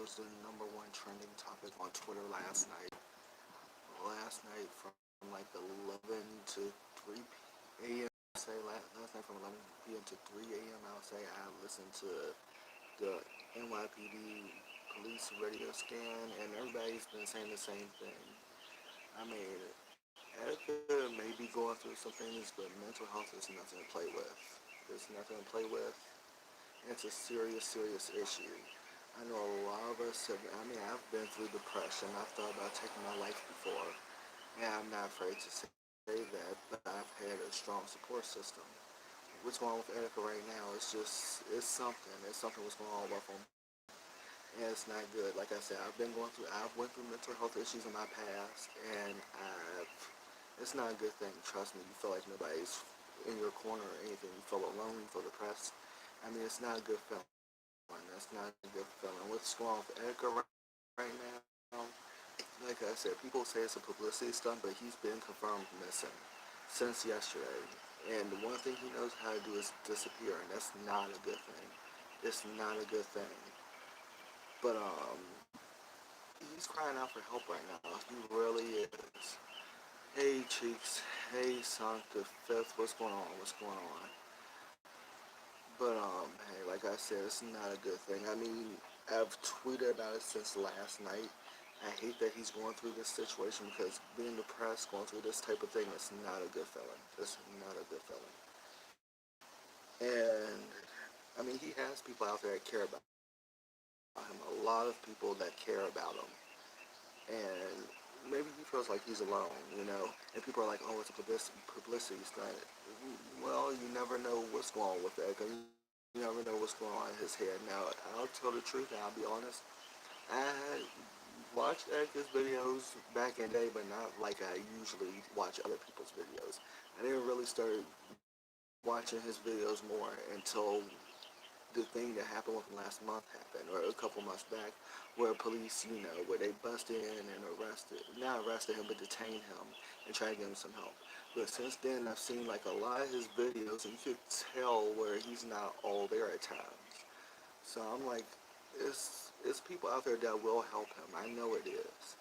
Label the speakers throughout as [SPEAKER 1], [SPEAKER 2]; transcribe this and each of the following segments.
[SPEAKER 1] was the number one trending topic on Twitter last night. Last night from like 11 to 3 a.m. Say last night from 11 p.m. to 3 a.m. I'll say I listened to the NYPD police radio scan, and everybody's been saying the same thing. I mean, Etika may be going through some things, but mental health is nothing to play with. There's nothing to play with. It's a serious, serious issue. I know a lot of us have, I mean, I've been through depression. I've thought about taking my life before. And I'm not afraid to say that, but I've had a strong support system. What's going on with Etika right now is just, it's something. It's something what's going on with him. And it's not good. Like I said, I've went through mental health issues in my past, and it's not a good thing. Trust me, you feel like nobody's in your corner or anything. You feel alone, you feel depressed. I mean, it's not a good feeling. That's not a good feeling. What's going on with Etika right now? Like I said, people say it's a publicity stunt, but he's been confirmed missing since yesterday. And the one thing he knows how to do is disappear, and that's not a good thing. It's not a good thing. But he's crying out for help right now. He really is. Hey Cheeks, hey Sonic the Fifth, what's going on? What's going on? But hey, like I said, it's not a good thing. I mean, I've tweeted about it since last night. I hate that he's going through this situation because being depressed, going through this type of thing, is not a good feeling. It's not a good feeling. And I mean, he has people out there that care about him. A lot of people that care about him. And maybe he feels like he's alone, you know. And people are like, "Oh, it's a publicity stunt." Well, you never know what's going on with that. Cause you never know what's going on in his head. Now, I'll tell the truth and I'll be honest. I watched Edgar's videos back in the day, but not like I usually watch other people's videos. I didn't really start watching his videos more until the thing that happened with him last month happened, or a couple months back, where police, where they busted in and not arrested him, but detained him and tried to give him some help. But since then, I've seen like a lot of his videos, and you could tell where he's not all there at times. So I'm like, it's people out there that will help him. I know it is,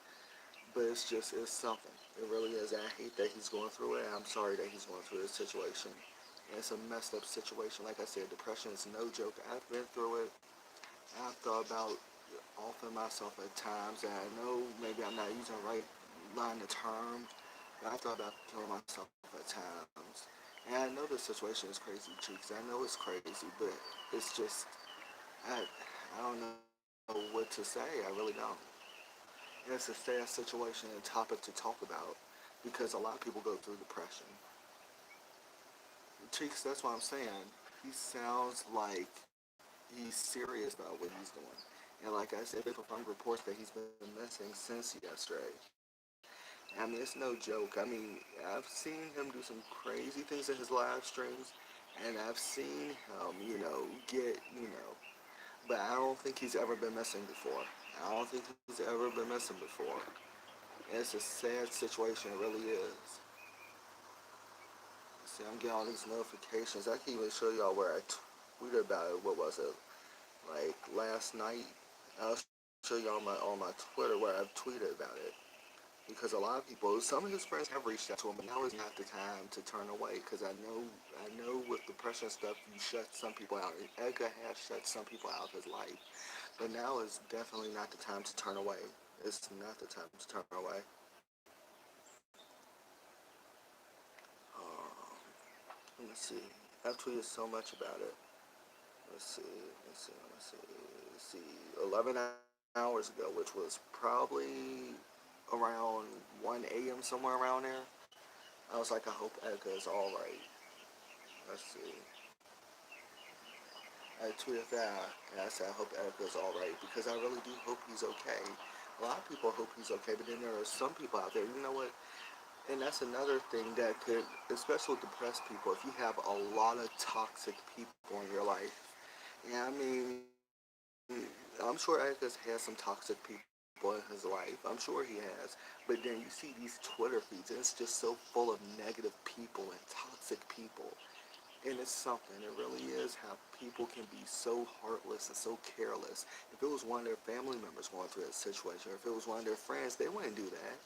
[SPEAKER 1] but it's something. It really is. I hate that he's going through it. I'm sorry that he's going through this situation. And it's a messed up situation. Like I said, depression is no joke. I've been through it. I've thought about offing myself at times, and I know maybe I'm not using the right line of term, but I thought about killing myself at times. And I know this situation is crazy, Cheeks. I know it's crazy, but it's just I don't know what to say. I really don't. And it's a sad situation and topic to talk about because a lot of people go through depression. Cheeks, that's what I'm saying. He sounds like he's serious about what he's doing. And like I said, they confirmed reports that he's been missing since yesterday. I mean, it's no joke. I mean, I've seen him do some crazy things in his live streams, and I've seen him, but I don't think he's ever been missing before. I don't think he's ever been missing before. And it's a sad situation, it really is. See, I'm getting all these notifications. I can even show y'all where I tweeted about it. What was it? Like last night. I'll show you on my Twitter where I've tweeted about it. Because a lot of people, some of his friends have reached out to him, but now is not the time to turn away. Because I know with depression stuff, you shut some people out. And Edgar has shut some people out of his life, but now is definitely not the time to turn away. It's not the time to turn away. Um, Let me see. I've tweeted so much about it. Let's see. 11 hours ago, which was probably around 1 a.m. somewhere around there. I was like, I hope Edgar is all right. Let's see. I tweeted that and I said, I hope Edgar is all right because I really do hope he's okay. A lot of people hope he's okay, but then there are some people out there, you know what? And that's another thing that could, especially with depressed people, if you have a lot of toxic people in your life. Yeah, I mean, I'm sure Edgar's has some toxic people in his life. I'm sure he has. But then you see these Twitter feeds, and it's just so full of negative people and toxic people. And And it's something. It really is how people can be so heartless and so careless. If it was one of their family members going through that situation, or if it was one of their friends, they wouldn't do that.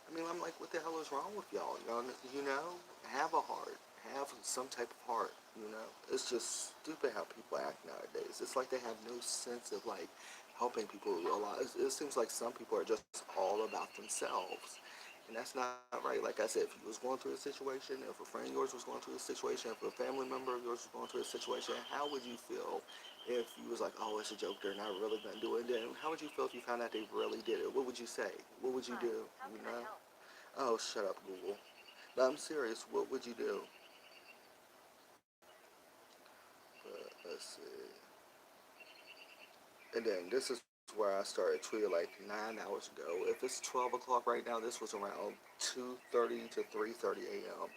[SPEAKER 1] I mean, I'm like, what the hell is wrong with y'all? Y'all, have a heart. Have some type of heart, It's just stupid how people act nowadays. It's like they have no sense of, like, helping people a lot. It seems like some people are just all about themselves. And that's not right. Like I said, if you was going through a situation, if a friend of yours was going through a situation, if a family member of yours was going through a situation, how would you feel if you was like, oh, it's a joke, they're not really going to do it? Then how would you feel if you found out they really did it? What would you say? What would you do? You know? Oh, shut up, Google. But I'm serious. What would you do? But let's see. And then this is where I started tweeting like 9 hours ago. If it's 12 o'clock right now, this was around 2:30 to 3:30 a.m.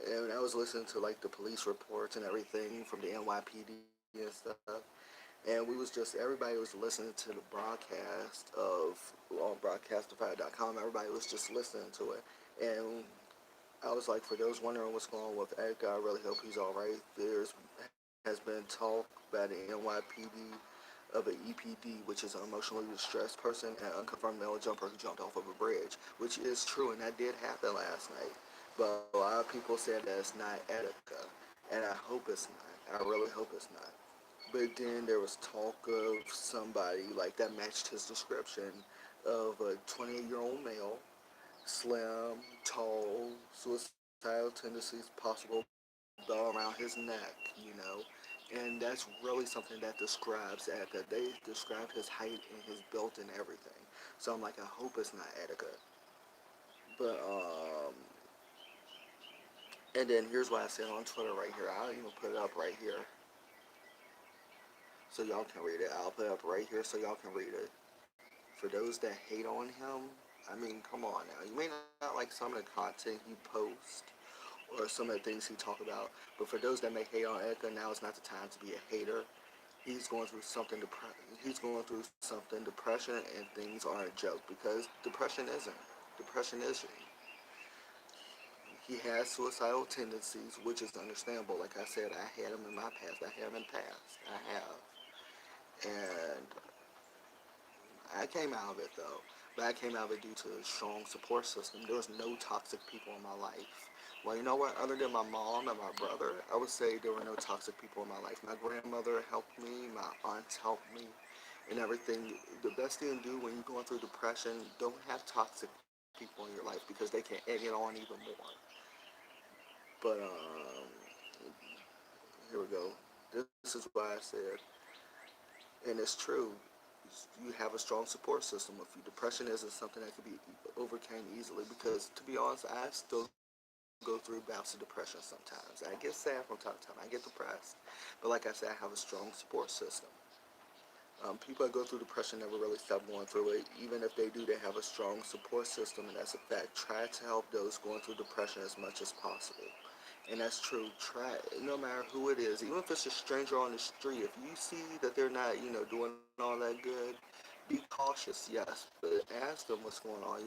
[SPEAKER 1] And I was listening to like the police reports and everything from the NYPD and stuff. And we was just everybody was listening to the broadcast of on broadcastify.com. Everybody was just listening to it. And I was like, for those wondering what's going on with Etika, I really hope he's all right. There's has been talk by the NYPD of an EPD, which is an emotionally distressed person, and an unconfirmed male jumper who jumped off of a bridge, which is true, and that did happen last night. But a lot of people said that it's not Etika, and I hope it's not. I really hope it's not. But then there was talk of somebody like that matched his description of a 28-year-old male, slim, tall, suicidal tendencies possible, bell around his neck, And that's really something that describes Etika. They described his height and his build and everything. So I'm like, I hope it's not Etika. But and then here's what I said on Twitter right here. I'll even put it up right here so y'all can read it. I'll put it up right here so y'all can read it. For those that hate on him, I mean, come on now. You may not like some of the content he posts or some of the things he talk about, but for those that may hate on Edgar, now is not the time to be a hater. He's going through something. He's going through something. Depression and things aren't a joke because depression isn't. Depression isn't. He has suicidal tendencies, which is understandable. Like I said, I had him in my past. I have in the past. I have, and I came out of it though, but I came out of it due to a strong support system. There was no toxic people in my life. Well, you know what? Other than my mom and my brother, I would say there were no toxic people in my life. My grandmother helped me, my aunts helped me, and everything. The best thing to do when you're going through depression, don't have toxic people in your life because they can egg it on even more. But here we go. This is why I said, and it's true. You have a strong support system with you. Depression isn't something that can be overcame easily because, to be honest, I still go through bouts of depression sometimes. I get sad from time to time. I get depressed. But like I said, I have a strong support system. People that go through depression never really stop going through it. Even if they do, they have a strong support system, and that's a fact. Try to help those going through depression as much as possible. And that's true. Try, no matter who it is, even if it's a stranger on the street, if you see that they're not, doing all that good, be cautious, yes, but ask them what's going on,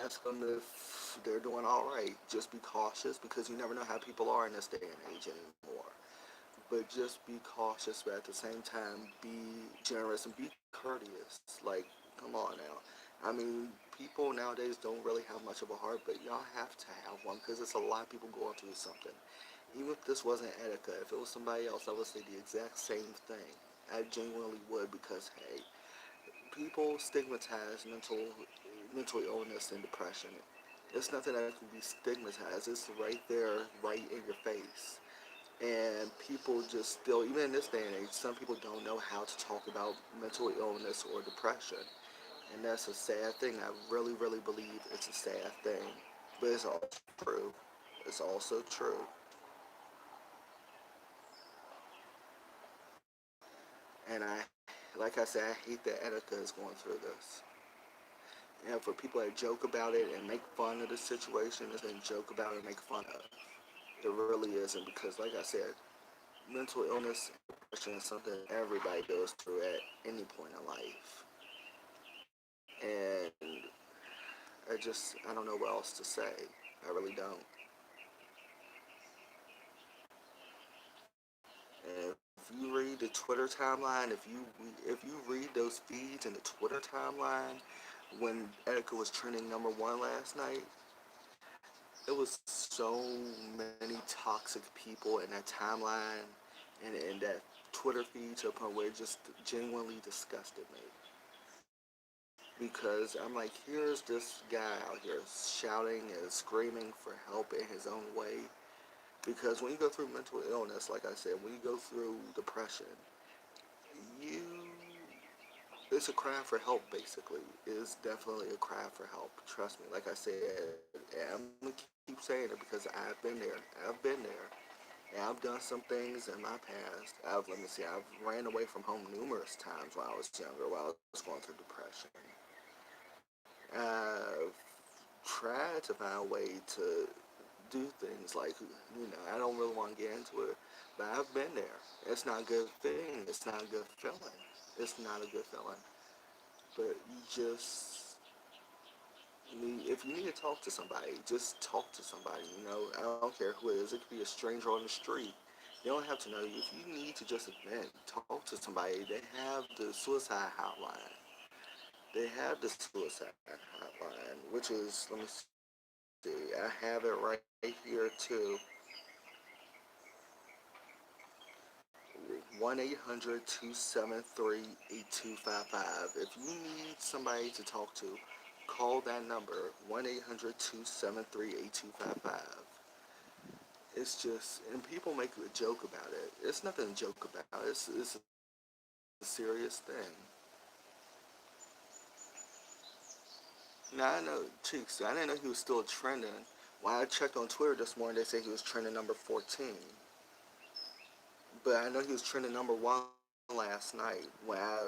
[SPEAKER 1] ask them if they're doing all right. Just be cautious because you never know how people are in this day and age anymore. But just be cautious, but at the same time, be generous and be courteous. Like, come on now. I mean, people nowadays don't really have much of a heart, but y'all have to have one because it's a lot of people going through something. Even if this wasn't Etika, if it was somebody else, I would say the exact same thing. I genuinely would because, hey, people stigmatize mental illness and depression. It's nothing that can be stigmatized. It's right there, right in your face. And people just still, even in this day and age, some people don't know how to talk about mental illness or depression. And that's a sad thing. I really, really believe it's a sad thing. But it's also true. It's also true. And like I said, I hate that Etika is going through this. And for people that joke about it and make fun of the situation, it's been joke about it and make fun of. It really isn't because, like I said, mental illness and depression is something everybody goes through at any point in life. And I don't know what else to say. I really don't. you read the Twitter timeline, if you read those feeds in the Twitter timeline, when Etika was trending number one last night, it was so many toxic people in that timeline and in that Twitter feed to a point where it just genuinely disgusted me. Because I'm like, here's this guy out here shouting and screaming for help in his own way. Because when you go through mental illness, like I said, when you go through depression, you it's a cry for help. Basically, it's definitely a cry for help. Trust me. Like I said, and I'm gonna keep saying it because I've been there. I've been there. And I've done some things in my past. Let me see. I've ran away from home numerous times when I was younger, while I was going through depression. I've tried to find a way to do things like, I don't really want to get into it, but I've been there. It's not a good thing. It's not a good feeling. It's not a good feeling. But you just if you need to talk to somebody, just talk to somebody. I don't care who it is. It could be a stranger on the street. They don't have to know you. If you need to just vent, talk to somebody. They have the suicide hotline. They have the suicide hotline, which is, let me see, I have it right here too. 1-800-273-8255. If you need somebody to talk to, call that number, 1-800-273-8255. It's just, and people make a joke about it. It's nothing to joke about. It's a serious thing. Now I know, Cheeks, I didn't know he was still trending. When I checked on Twitter this morning, they say he was trending number 14. But I know he was trending number one last night when I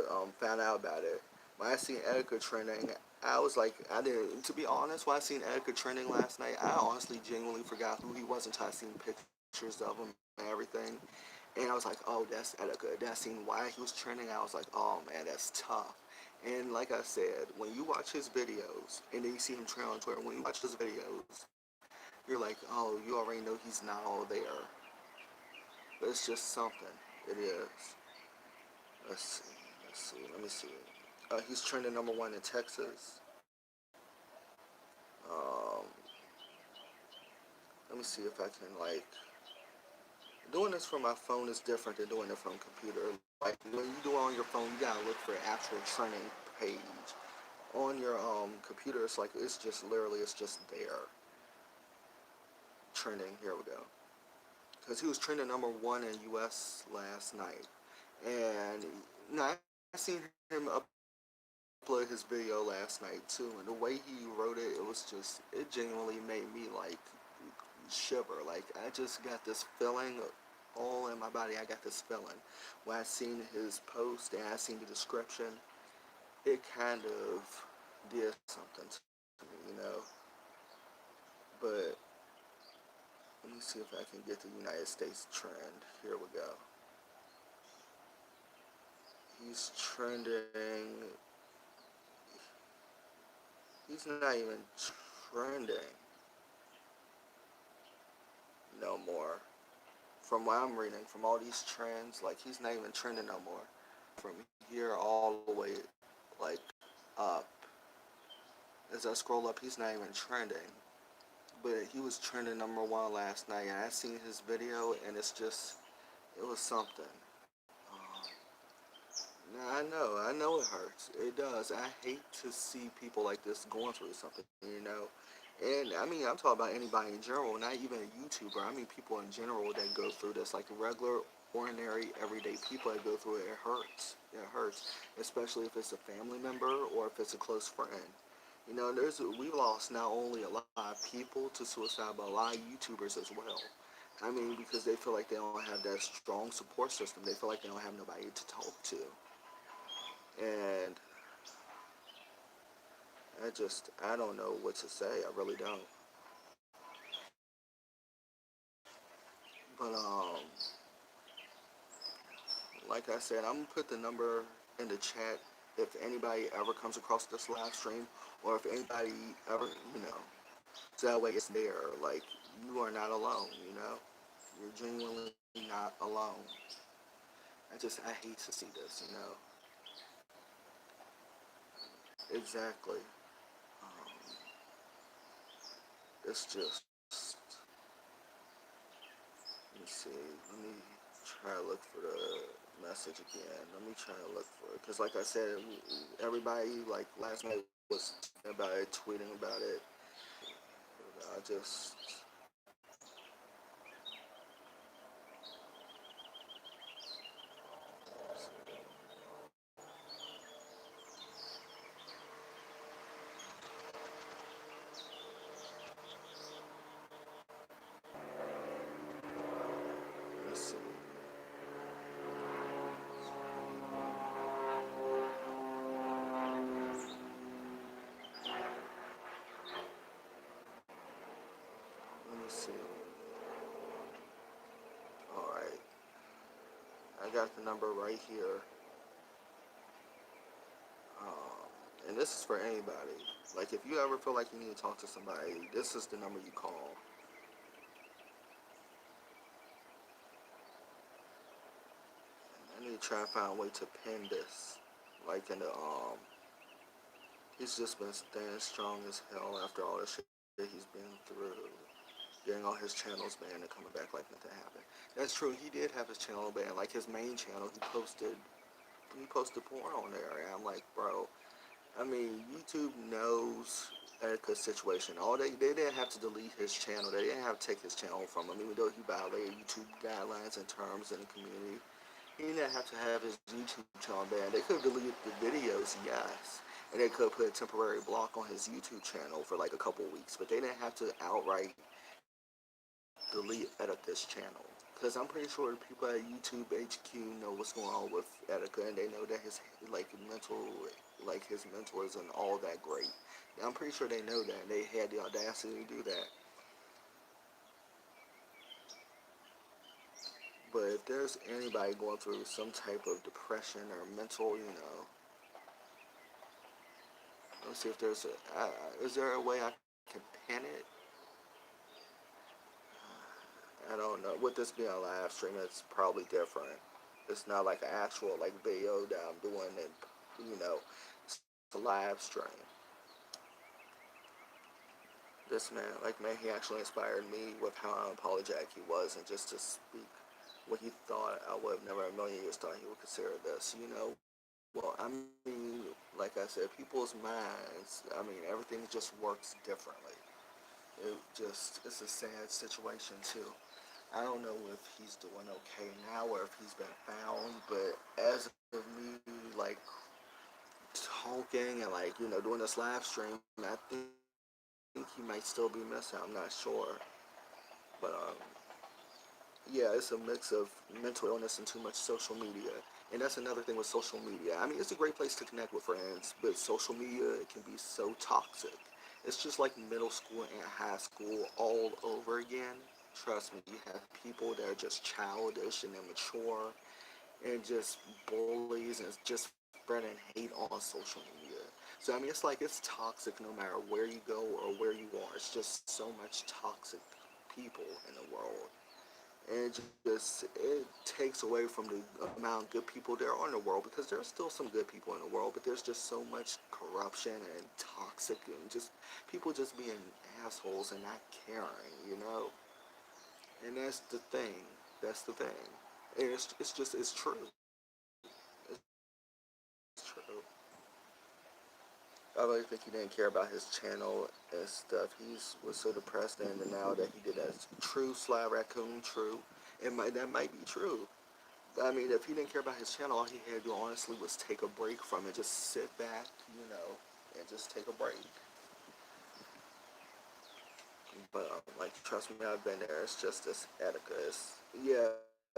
[SPEAKER 1] found out about it. When I seen Etika trending, I was like, I didn't. To be honest, when I seen Etika trending last night, I honestly, genuinely forgot who he was until I seen pictures of him and everything. And I was like, oh, that's Etika. Then I seen why he was trending. I was like, oh man, that's tough. And like I said, when you watch his videos and then you see him trend on Twitter, when you watch his videos, you're like, oh, you already know he's not all there. But it's just something. It is. Let's see. Let's see. Let me see. He's trending number one in Texas. Um, Let me see if I can doing this from my phone is different than doing it from computer. Like when you do it on your phone, you gotta look for actual trending page. On your computer, it's just literally it's just there trending. Here we go. Because he was trending number one in U.S. last night, and now I seen him upload his video last night too, and the way he wrote it, it genuinely made me shiver. Like I just got this feeling all in my body. I got this feeling when I seen his post and I seen the description. It kind of did something to me. But let me see if I can get the United States trend. Here we go. He's trending. He's not even trending no more. From what I'm reading, from all these trends, like he's not even trending no more. From here all the way, like up. As I scroll up, he's not even trending. But he was trending number one last night, and I seen his video, and it was something. Um, Now I know it hurts. It does. I hate to see people like this going through something. And I mean, I'm talking about anybody in general, not even a YouTuber. I mean, people in general that go through this, like regular, ordinary, everyday people that go through it. It hurts. It hurts, especially if it's a family member or if it's a close friend. We've lost not only a lot of people to suicide, but a lot of YouTubers as well. I mean, because they feel like they don't have that strong support system. They feel like they don't have nobody to talk to. And I don't know what to say. I really don't. But like I said, I'm gonna put the number in the chat if anybody ever comes across this live stream, or if anybody ever, so that way it's there. Like you are not alone. You're genuinely not alone. I hate to see this, Exactly. Um, it's just, let me see, let me try to look for the message again. Let me try to look for it. Because, like I said, everybody, like, last night was talking about it, tweeting about it. I just, let's see. Let me see. Alright. I got the number right here. And this is for anybody. Like, if you ever feel like you need to talk to somebody, this is the number you call. I need to try to find a way to pin this. Like, in the, he's just been staying strong as hell after all the shit he's been through. Getting all his channels banned and coming back like nothing happened. That's true, he did have his channel banned. Like, his main channel, he posted porn on there. And I'm like, bro, I mean, YouTube knows Etika's situation. They didn't have to delete his channel. They didn't have to take his channel from him, even though he violated YouTube guidelines and terms in the community. He didn't have to have his YouTube channel banned. They could have deleted the videos, yes, and they could have put a temporary block on his YouTube channel for like a couple weeks. But they didn't have to outright delete Etika's channel. Because I'm pretty sure the people at YouTube HQ know what's going on with Etika, and they know that his his mental isn't all that great. I'm pretty sure they know that, and they had the audacity to do that. But if there's anybody going through some type of depression or mental, let's see if there's is there a way I can pin it? I don't know. With this being a live stream, it's probably different. It's not like an actual like video that I'm doing, and it's a live stream. This man, like man, he actually inspired me with how unapologetic he was, and just to speak what he thought. I would have never in a million years thought he would consider this. Well, I mean, like I said, people's minds. I mean, everything just works differently. It's a sad situation too. I don't know if he's doing okay now or if he's been found, but as of me, like talking and like doing this live stream, I think he might still be missing. I'm not sure, but yeah, it's a mix of mental illness and too much social media. And that's another thing with social media. I mean, it's a great place to connect with friends, but social media it can be so toxic. It's just like middle school and high school all over again. Trust me, you have people that are just childish and immature and just bullies and just spreading hate on social media. So I mean, it's toxic no matter where you go or where you are. It's just so much toxic people in the world, and it takes away from the amount of good people there are in the world, because there's still some good people in the world, but there's just so much corruption and toxic and just people just being assholes and not caring. And that's the thing, and it's true. It's true. I really think he didn't care about his channel and stuff. He was so depressed, and now that he did that, true Sly Raccoon, true. That might be true. I mean, if he didn't care about his channel, all he had to do honestly was take a break from it, just sit back, and just take a break. But like, trust me, I've been there. It's just this Etika. Yeah,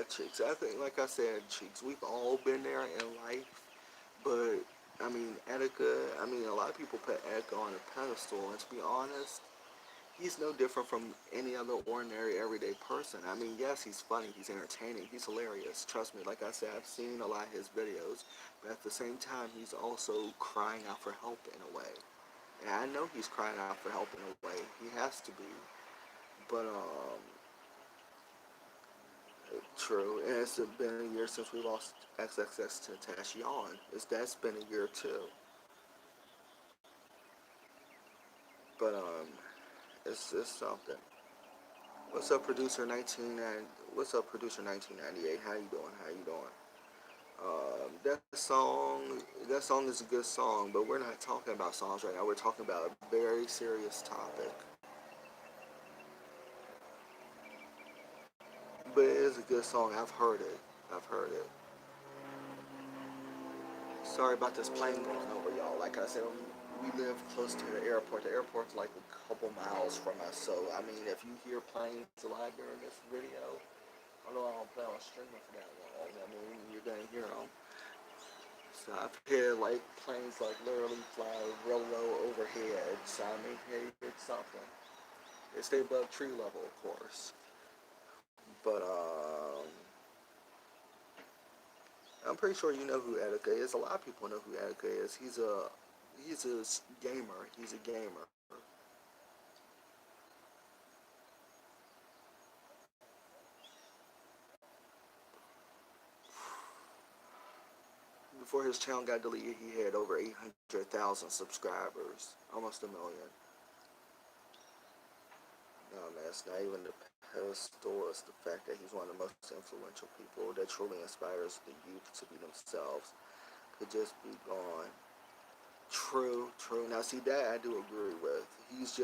[SPEAKER 1] cheeks. I think, like I said, cheeks. We've all been there in life, but I mean, Etika. I mean, a lot of people put Etika on a pedestal, and to be honest, he's no different from any other ordinary everyday person. I mean, yes, he's funny, he's entertaining, he's hilarious. Trust me, like I said, I've seen a lot of his videos, but at the same time, he's also crying out for help in a way. And I know he's crying out for help in a way. He has to be. But True, and it's been a year since we lost XXX to Tashion. That's been a year too. But it's something. What's up, producer 1990? What's up, producer 1998? How you doing? How you doing? That song is a good song, but we're not talking about songs right now. We're talking about a very serious topic. But it is a good song. I've heard it. I've heard it. Sorry about this plane going over, y'all. Like I said, we live close to the airport. The airport's like a couple miles from us. So, I mean, if you hear planes a lot during this video, although I don't plan on streaming for that long, I mean, you're going to hear them. So I've heard like planes like literally fly real low overhead. So, I mean, hey, it's something. They stay above tree level, of course. But, I'm pretty sure you know who Etika is. A lot of people know who Etika is. He's a gamer. He's a gamer. Before his channel got deleted, he had over 800,000 subscribers, almost a million. No, man, it's not even the pedestal. It's the fact that he's one of the most influential people that truly inspires the youth to be themselves. Could just be gone. True, true. Now, see that I do agree with. He's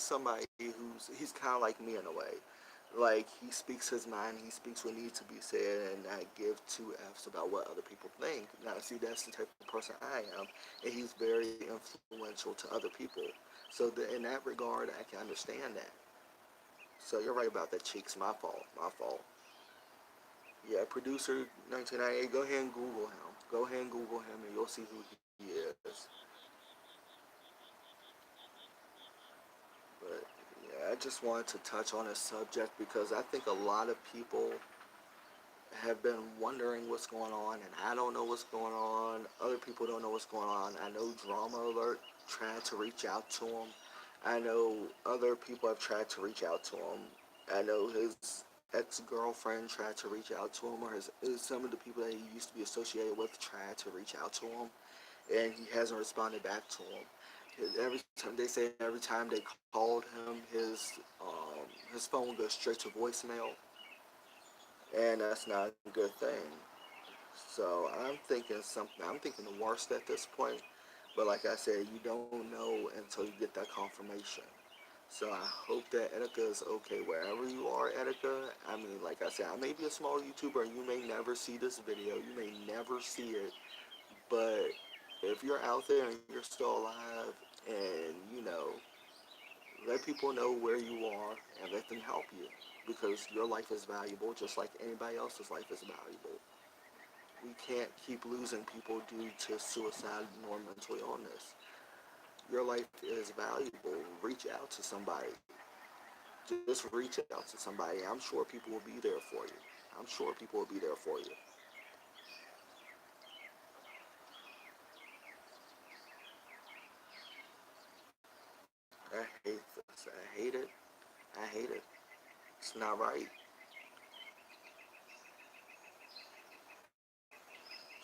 [SPEAKER 1] somebody he's kind of like me in a way. Like he speaks his mind, he speaks what needs to be said, and I give two f's about what other people think. Now, see, that's the type of person I am, and he's very influential to other people. So in that regard, I can understand that. So you're right about that, cheeks. My fault. My fault. Yeah, producer 1998. Go ahead and Google him. Go ahead and Google him, and you'll see who he is. But yeah, I just wanted to touch on this subject because I think a lot of people have been wondering what's going on, and I don't know what's going on. Other people don't know what's going on. I know Drama Alert tried to reach out to him. I know other people have tried to reach out to him. I know his ex-girlfriend tried to reach out to him, or some of the people that he used to be associated with tried to reach out to him, and he hasn't responded back to him. Every time they say every time they called him, his phone goes straight to voicemail, and that's not a good thing. So I'm thinking the worst at this point. But like I said, you don't know until you get that confirmation. So I hope that Etika is okay wherever you are, Etika. I mean, like I said, I may be a small YouTuber and you may never see this video. You may never see it. But if you're out there and you're still alive and, let people know where you are and let them help you. Because your life is valuable just like anybody else's life is valuable. We can't keep losing people due to suicide nor mental illness. Your life is valuable. Reach out to somebody. Just reach out to somebody. I'm sure people will be there for you. I'm sure people will be there for you. I hate this. I hate it. I hate it. It's not right.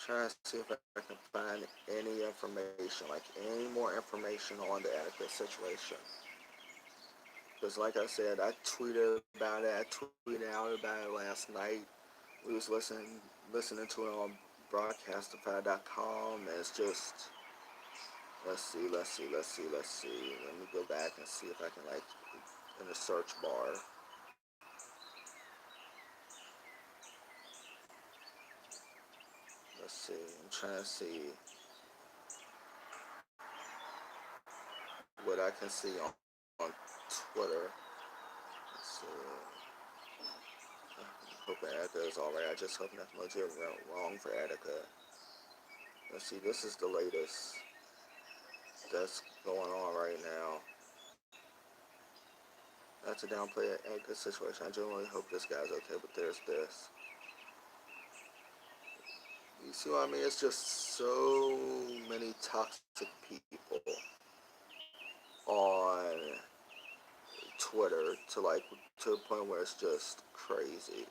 [SPEAKER 1] Trying to see if I can find any information, like any more information on the Attica situation. Because, like I said, I tweeted about it. I tweeted out about it last night. We was listening to it on broadcastify.com, and it's just let's see. Let me go back and see if I can like in the search bar. Let's see. I'm trying to see what I can see on Twitter. Let's see. I hope Attica is alright. I just hope nothing legit went wrong for Attica. Let's see. This is the latest that's going on right now. Not to downplay Attica's situation. I genuinely hope this guy's okay, but there's this. You see what I mean? It's just so many toxic people on Twitter to the point where it's just crazy.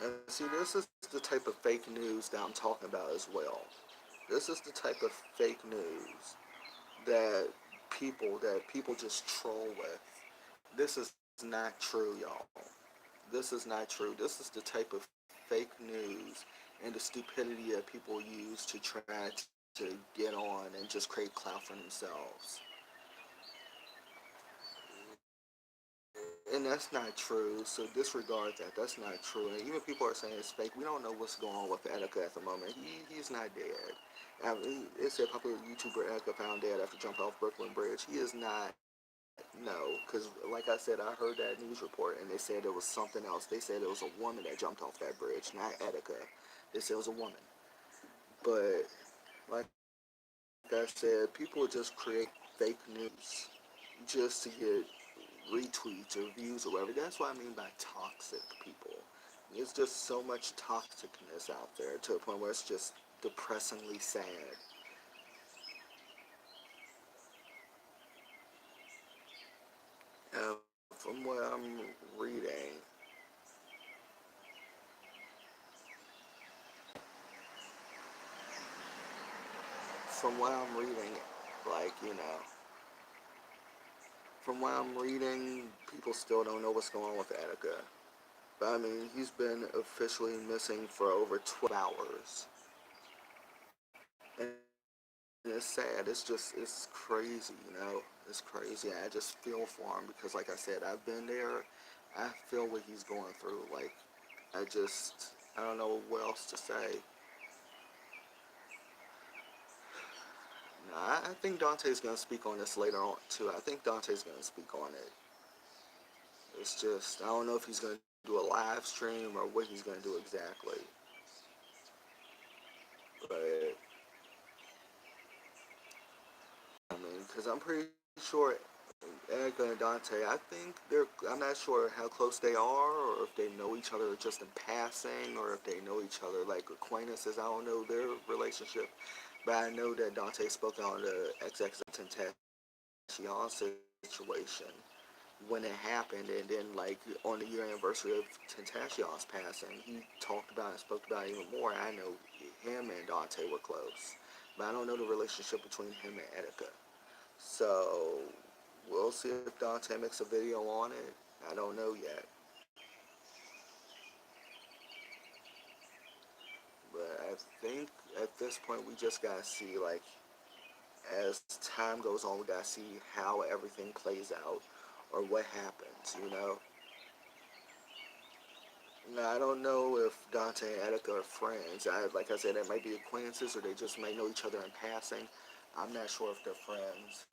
[SPEAKER 1] And see, this is the type of fake news that I'm talking about as well. This is the type of fake news that people just troll with. This is not true, y'all. This is not true. This is the type of fake news and the stupidity that people use to try to get on and just create clout for themselves. And that's not true. So disregard that. That's not true. And even people are saying it's fake. We don't know what's going on with Etika at the moment. He's not dead. It said popular YouTuber Etika found dead after jumping off Brooklyn Bridge. He is not. No, because like I said, I heard that news report and they said it was something else. They said it was a woman that jumped off that bridge, not Etika. They said it was a woman. But like I said, people just create fake news just to get retweets or views or whatever. That's what I mean by toxic people. There's just so much toxicness out there to a point where it's just depressingly sad. From what I'm reading, from what I'm reading, like, from what I'm reading, people still don't know what's going on with Attica. But I mean, he's been officially missing for over 12 hours. And it's sad. It's crazy, It's crazy. I just feel for him because, like I said, I've been there. I feel what he's going through. Like, I don't know what else to say. No, I think Dante's gonna speak on this later on too. I think Dante's gonna speak on it. It's just I don't know if he's gonna do a live stream or what he's gonna do exactly. But I mean, because I'm pretty sure Erica and Dante, I'm not sure how close they are, or if they know each other just in passing, or if they know each other like acquaintances. I don't know their relationship, but I know that Dante spoke on the XXXTentacion situation when it happened, and then like on the year anniversary of Tentacion's passing, he talked about and spoke about it even more. I know him and Dante were close, but I don't know the relationship between him and Etika. So we'll see if Dante makes a video on it. I don't know yet. But I think at this point we just gotta see like as time goes on we gotta see how everything plays out or what happens. Now, I don't know if Dante and Etika are friends. Like I said, they might be acquaintances or they just might know each other in passing. I'm not sure if they're friends.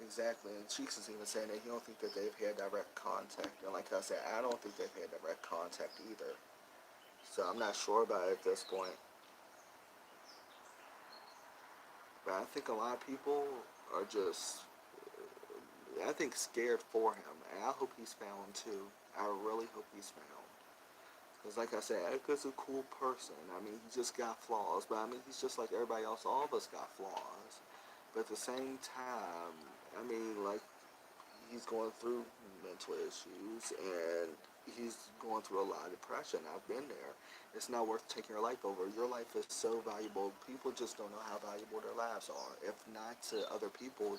[SPEAKER 1] Exactly, and Cheeks is even saying that he don't think that they've had direct contact. And like I said, I don't think they've had direct contact either. So I'm not sure about it at this point. But I think a lot of people are just, I think, scared for him. And I hope he's found too. I really hope he's found. Because like I said, Edgar's a cool person. I mean, he just got flaws. But I mean, he's just like everybody else. All of us got flaws. But at the same time, I mean, like, he's going through mental issues and he's going through a lot of depression. I've been there. It's not worth taking your life over. Your life is so valuable. People just don't know how valuable their lives are. If not to other people,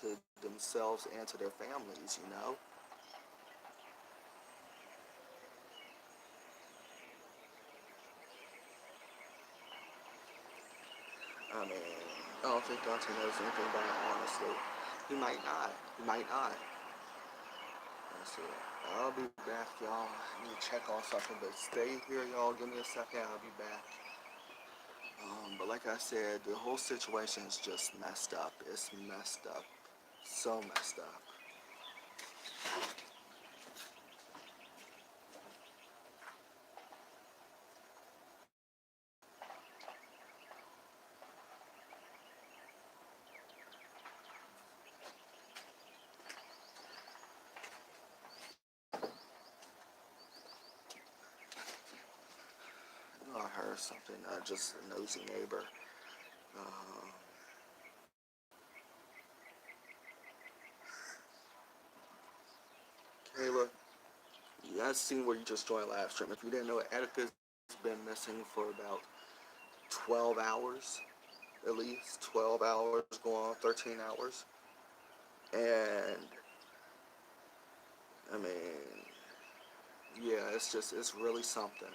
[SPEAKER 1] to themselves and to their families. I mean, I don't think Dante knows anything about it, honestly. He might not. He might not. Let's see. I'll be back, y'all. I need to check on something, but stay here, y'all. Give me a second. I'll be back. But like I said, the whole situation is just messed up. It's messed up. So messed up. I heard something. Just a nosy neighbor. Um, I seen where you just joined live stream. If you didn't know, Etika's been missing for about 12 hours, at least 12 hours, going on 13 hours. And I mean, yeah, it's really something.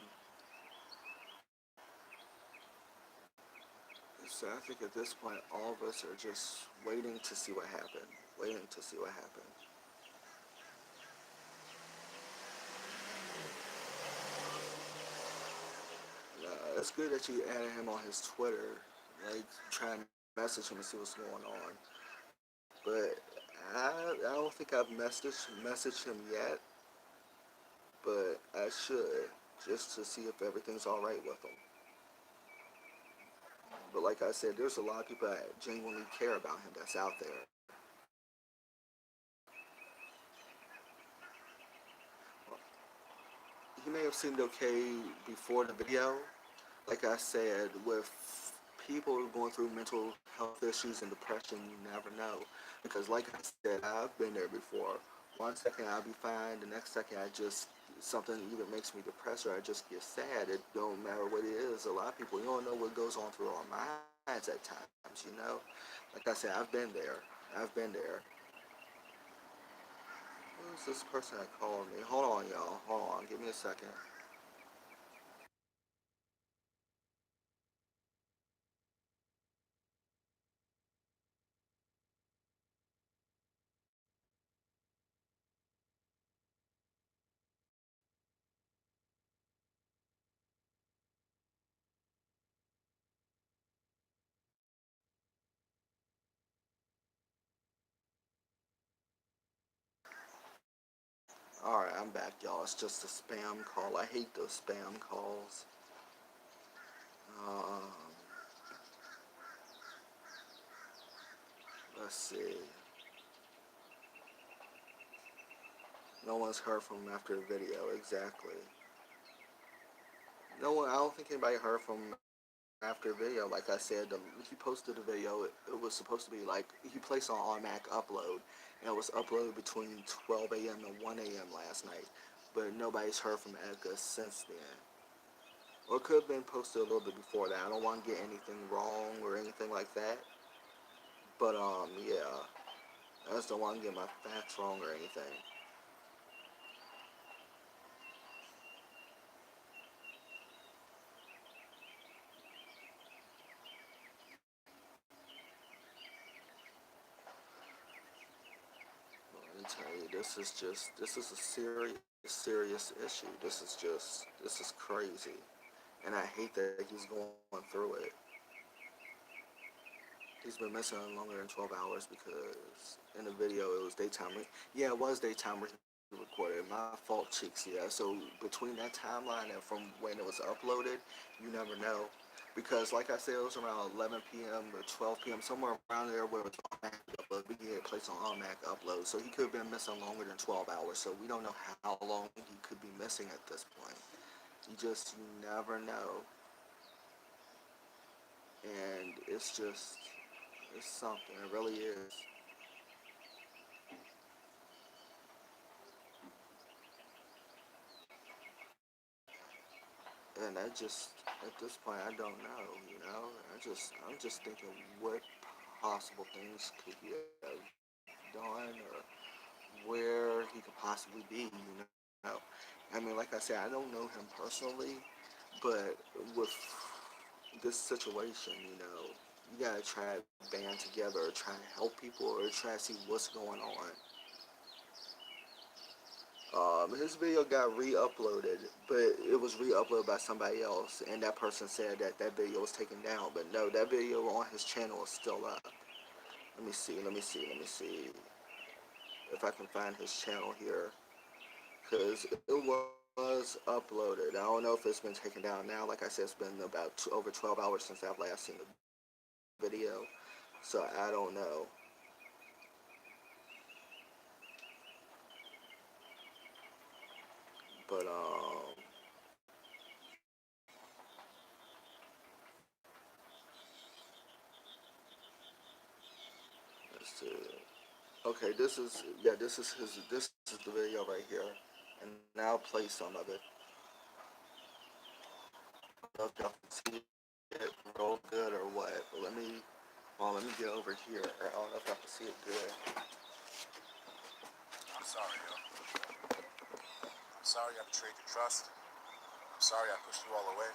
[SPEAKER 1] So I think at this point, all of us are just waiting to see what happened, waiting to see what happened. It's good that you added him on his Twitter, like trying to message him and see what's going on. But I don't think I've messaged him yet, but I should just to see if everything's all right with him. But like I said, there's a lot of people that genuinely care about him that's out there. He may have seemed okay before the video. Like I said, with people going through mental health issues and depression, you never know. Because like I said, I've been there before. One second I'll be fine, the next second I just something either makes me depressed or I just get sad. It don't matter what it is. A lot of people, you don't know what goes on through our minds at times. Like I said, I've been there. I've been there. Who's this person that called me? Hold on, y'all. Hold on. Give me a second. All right, I'm back, y'all. It's just a spam call. I hate those spam calls. Um, let's see. No one's heard from him after the video. Exactly. No one. I don't think anybody heard from him after the video. Like I said, he posted the video. It was supposed to be like he placed on automatic upload, and it was uploaded between 12 a.m. and 1 a.m. last night. But nobody's heard from Edgar since then. Or it could have been posted a little bit before that. I don't want to get anything wrong or anything like that. But yeah, I just don't want to get my facts wrong or anything. Let me tell you, this is a serious issue. This is crazy, and I hate that he's going through it. He's been missing longer than 12 hours because in the video it was daytime. Yeah, it was daytime recorded. My fault, cheeks. Yeah. So between that timeline and from when it was uploaded, you never know. Because like I said, it was around 11 p.m. or 12 p.m. somewhere around there where it was automatic upload. We get placed on automatic upload, so he could have been missing longer than 12 hours. So we don't know how long he could be missing at this point. You never know, and it's something. It really is. And at this point I don't know, I'm just thinking what possible things could he have done or where he could possibly be. I mean, like I said, I don't know him personally, but with this situation, you gotta try to band together or try to help people or try to see what's going on. His video got re-uploaded, but it was re-uploaded by somebody else, and that person said that that video was taken down. But no, that video on his channel is still up. Let me see if I can find his channel here, because it was uploaded. I don't know if it's been taken down now. Like I said, it's been about over 12 hours since I've last seen the video, so I don't know. But let's see. Okay, this is his. This is the video right here, and I'll play some of it. I don't know if y'all can see it real good or what, but let me get over here. I don't know if y'all can see it good.
[SPEAKER 2] I'm sorry, yo. I'm sorry I betrayed your trust. I'm sorry I pushed you all away.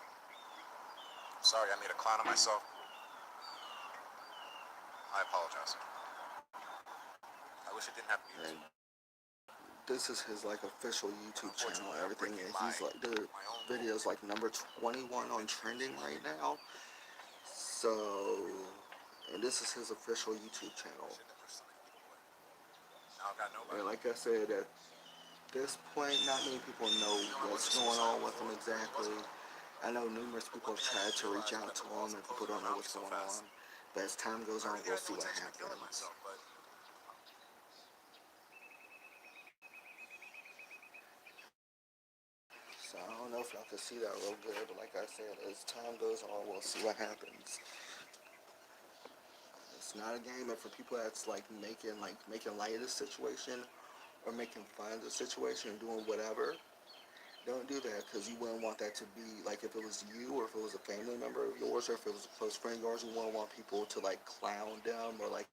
[SPEAKER 2] I'm sorry I made a clown of myself. I apologize. I wish it didn't have to be this
[SPEAKER 1] And
[SPEAKER 2] way.
[SPEAKER 1] this is his like official YouTube channel and
[SPEAKER 2] Unfortunately, I'm
[SPEAKER 1] everything,
[SPEAKER 2] breaking
[SPEAKER 1] and he's like the
[SPEAKER 2] my own
[SPEAKER 1] video is
[SPEAKER 2] rules.
[SPEAKER 1] like number 21 on trending right now. So, and this is his official YouTube
[SPEAKER 2] I
[SPEAKER 1] channel.
[SPEAKER 2] shouldn't have pushed so many people away. Now I've got
[SPEAKER 1] And
[SPEAKER 2] nobody.
[SPEAKER 1] like I said, at this point, not many people know
[SPEAKER 2] You know, I
[SPEAKER 1] what's
[SPEAKER 2] wasn't
[SPEAKER 1] going
[SPEAKER 2] suicidal
[SPEAKER 1] on with him
[SPEAKER 2] before. I really
[SPEAKER 1] exactly.
[SPEAKER 2] wasn't.
[SPEAKER 1] I know numerous
[SPEAKER 2] But
[SPEAKER 1] people
[SPEAKER 2] one
[SPEAKER 1] have
[SPEAKER 2] thing I
[SPEAKER 1] tried
[SPEAKER 2] just
[SPEAKER 1] to reach
[SPEAKER 2] realized is
[SPEAKER 1] out
[SPEAKER 2] that
[SPEAKER 1] to
[SPEAKER 2] the
[SPEAKER 1] him,
[SPEAKER 2] walls
[SPEAKER 1] and
[SPEAKER 2] are
[SPEAKER 1] people
[SPEAKER 2] closing
[SPEAKER 1] don't
[SPEAKER 2] in
[SPEAKER 1] know
[SPEAKER 2] around me
[SPEAKER 1] what's
[SPEAKER 2] so
[SPEAKER 1] going on.
[SPEAKER 2] fast.
[SPEAKER 1] But as time goes
[SPEAKER 2] I
[SPEAKER 1] on,
[SPEAKER 2] really
[SPEAKER 1] we'll
[SPEAKER 2] had
[SPEAKER 1] see
[SPEAKER 2] no
[SPEAKER 1] what
[SPEAKER 2] intention of killing
[SPEAKER 1] happens.
[SPEAKER 2] myself, but
[SPEAKER 1] So I don't know if y'all can see that real good, but like I said, as time goes on, we'll see what happens. It's not a game, and for people that's like making light of the situation or making fun of the situation and doing whatever, don't do that because you wouldn't want that to be like if it was you or if it was a family member of yours or if it was a close friend of yours. You wouldn't want people to like clown them or like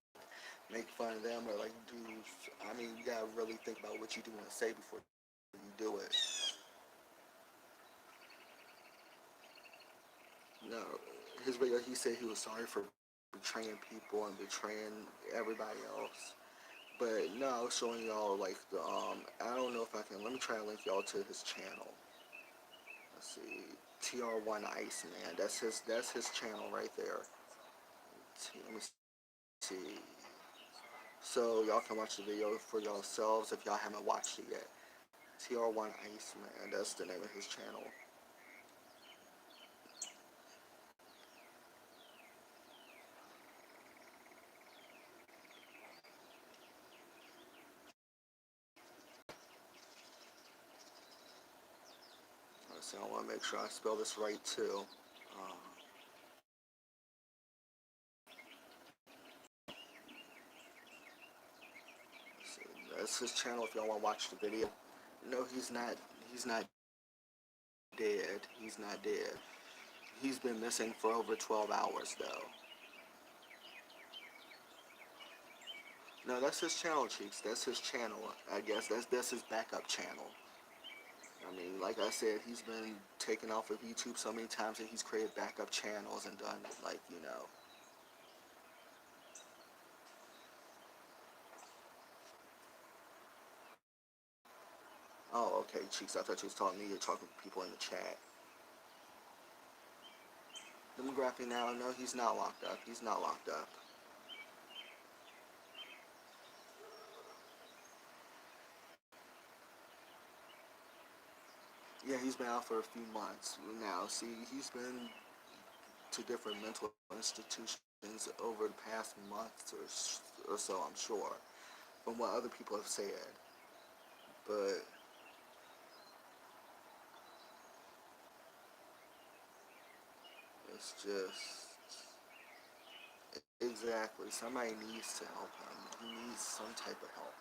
[SPEAKER 1] make fun of them or like do. I mean, you gotta really think about what you do and say before you do it. No, his video, he said he was sorry for betraying people and betraying everybody else. But no, I was showing y'all like the I don't know if I can. Let me try to link y'all to his channel. Let's see, TR1 Iceman. That's his channel right there. Let me see. So y'all can watch the video for yourselves if y'all haven't watched it yet. TR1 Iceman. That's the name of his channel. Let's see. I want to make sure I spell this right too. Um, let's see. That's his channel if y'all want to watch the video. No, he's not. He's not dead. He's not dead. He's been missing for over 12 hours though. No, that's his channel, cheeks. That's his channel. I guess that's his backup channel. I mean, like I said, he's been taken off of YouTube so many times that he's created backup channels and done like you know. Oh, okay, cheeks. I thought you was talking to me. You're talking to people in the chat. Demographic now. No, he's not locked up. He's not locked up. Yeah, he's been out for a few months now. See, he's been to different mental institutions over the past month or so, I'm sure, from what other people have said. But it's just exactly somebody needs to help him. He needs some type of help.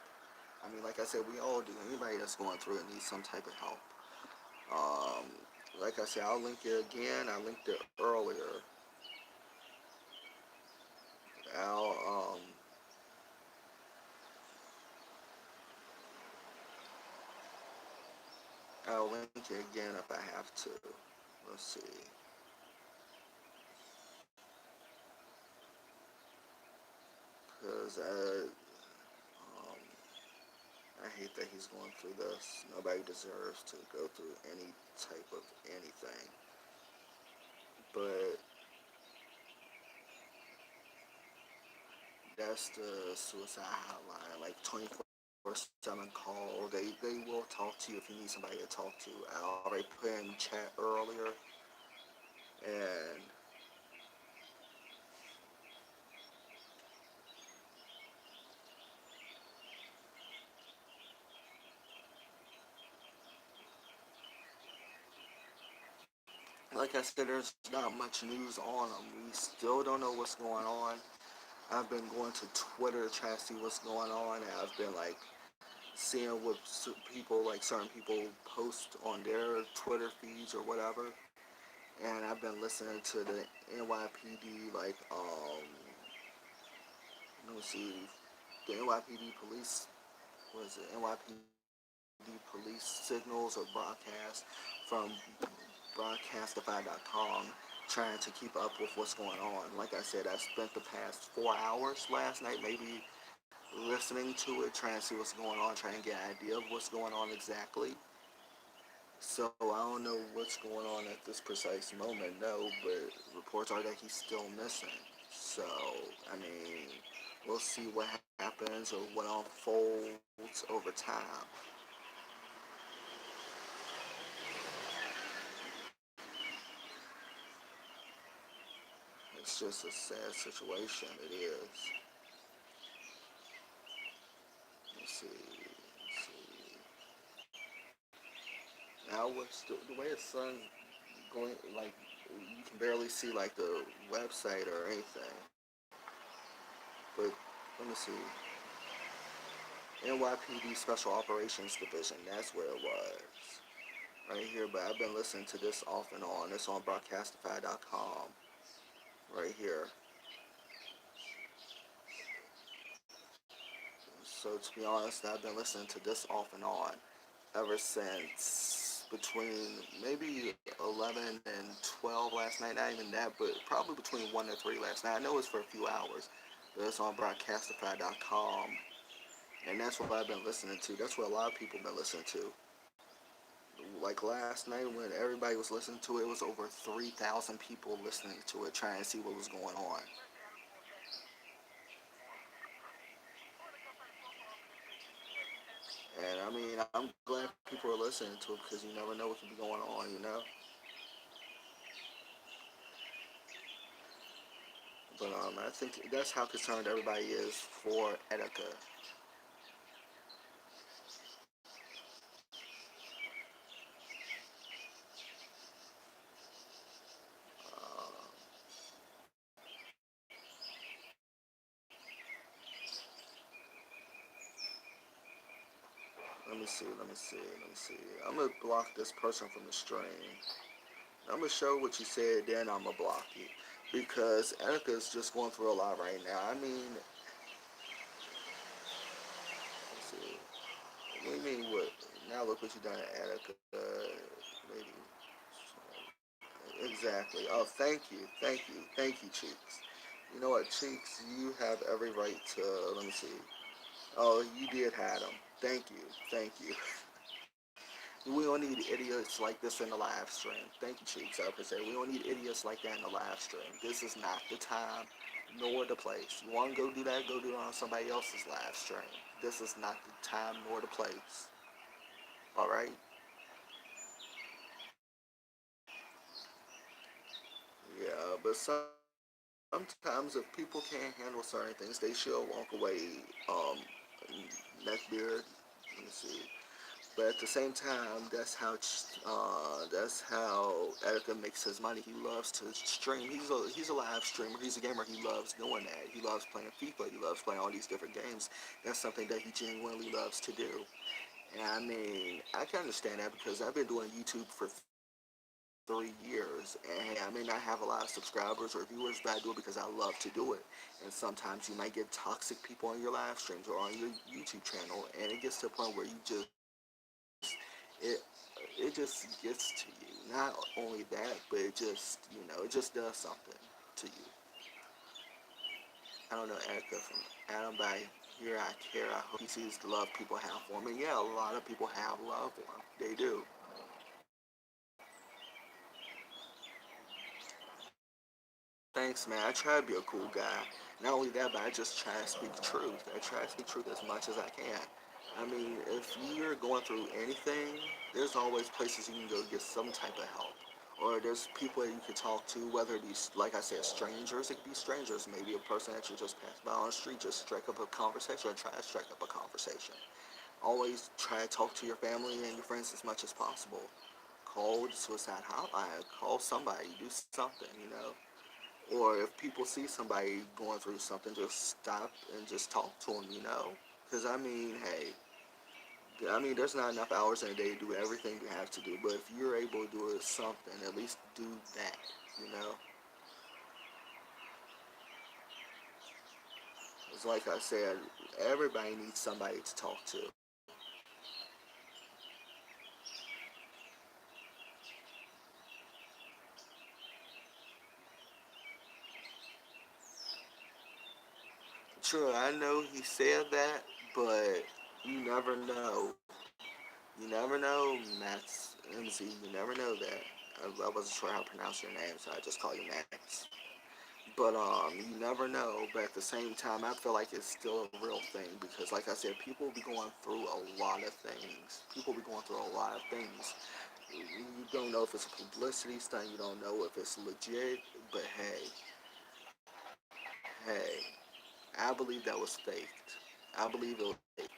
[SPEAKER 1] I mean, like I said, we all do. Anybody that's going through it needs some type of help. Um, like I said, I'll link it again. I linked it earlier. I'll I'll link it again if I have to. Let's see. Because um, I hate that he's going through this. Nobody deserves to go through any type of anything. But that's the suicide hotline, like 24/7 call. They will talk to you if you need somebody to talk to. I already put in chat earlier, and like I said, there's not much news on them. We still don't know what's going on. I've been going to Twitter to try to see what's going on, and I've been like seeing what people, like certain people, post on their Twitter feeds or whatever. And I've been listening to the NYPD, like, let me see, the NYPD police, what is it, NYPD police signals or broadcasts from broadcastify.com, trying to keep up with what's going on. Like I said, I spent the past 4 hours last night, maybe listening to it, trying to see what's going on, trying to get an idea of what's going on exactly. So I don't know what's going on at this precise moment, no, but reports are that he's still missing. So, I mean, we'll see what happens or what unfolds over time. It's just a sad situation. It is. Let's see. Let's see. Now, what's the way the sun going? Like, you can barely see like the website or anything. But let me see. NYPD Special Operations Division. That's where it was. Right here. But I've been listening to this off and on. It's on broadcastify.com. Right here. So to be honest, I've been listening to this off and on ever since between maybe 11 and 12 last night. Not even that, but probably between 1 and 3 last night. I know it's for a few hours, but it's on broadcastify.com. And that's what I've been listening to. That's what a lot of people have been listening to. Like last night when everybody was listening to it, it was over 3,000 people listening to it, trying to see what was going on. And I mean, I'm glad people are listening to it because you never know what could be going on. But I think that's how concerned everybody is for Etika. Uh, let me see. Let me see. Let me see. I'm gonna block this person from the stream. I'm gonna show what you said, then I'm gonna block you because Etika's just going through a lot right now. I mean, let's see. What do you mean? What? Now look what you done at Etika, lady. Exactly. Oh, thank you, Cheeks. You know what, Cheeks? You have every right to. Let me see. Oh, you did have them. Thank you. We don't need idiots like this in the live stream. Thank you, Cheeks. I appreciate it. We don't need idiots like that in the live stream. This is not the time nor the place. You want to go do that? Go do it on somebody else's live stream. This is not the time nor the place. All right. Yeah, but sometimes if people can't handle certain things, they should walk away. Neck beard. Let me see. But at the same time, that's how Etika makes his money. He loves to stream. He's a live streamer. He's a gamer. He loves doing that. He loves playing FIFA. He loves playing all these different games. That's something that he genuinely loves to do. And I mean, I can understand that because I've been doing YouTube for 3 years, and hey, I may not have a lot of subscribers or viewers, but I do it because I love to do it. And sometimes you might get toxic people on your live streams or on your YouTube channel, and it gets to a point where it just gets to you. Not only that, but it just does something to you. I don't know Erica from Adam, but I hear I care. I hope he sees the love people have for him. And yeah, a lot of people have love for him. They do. Thanks, man. I try to be a cool guy. Not only that, but I just try to speak truth. I try to speak truth as much as I can. I mean, if you're going through anything, there's always places you can go get some type of help. Or there's people that you can talk to, whether it be, like I said, strangers. It could be strangers. Maybe a person that you just passed by on the street. Just strike up a conversation or try to strike up a conversation. Always try to talk to your family and your friends as much as possible. Call the suicide hotline. Call somebody. Do something. Or if people see somebody going through something, just stop and just talk to them. Because I mean, hey, I mean, there's not enough hours in a day to do everything you have to do, but if you're able to do something, at least do that, you know? It's like I said, everybody needs somebody to talk to. True, I know he said that, but you never know. You never know, Max MZ, you never know that. I wasn't sure how to pronounce your name, so I just call you Max. But you never know. But at the same time, I feel like it's still a real thing because, like I said, people be going through a lot of things. People be going through a lot of things. You don't know if it's a publicity stunt. You don't know if it's legit. But hey, I believe that was faked. I believe it was faked.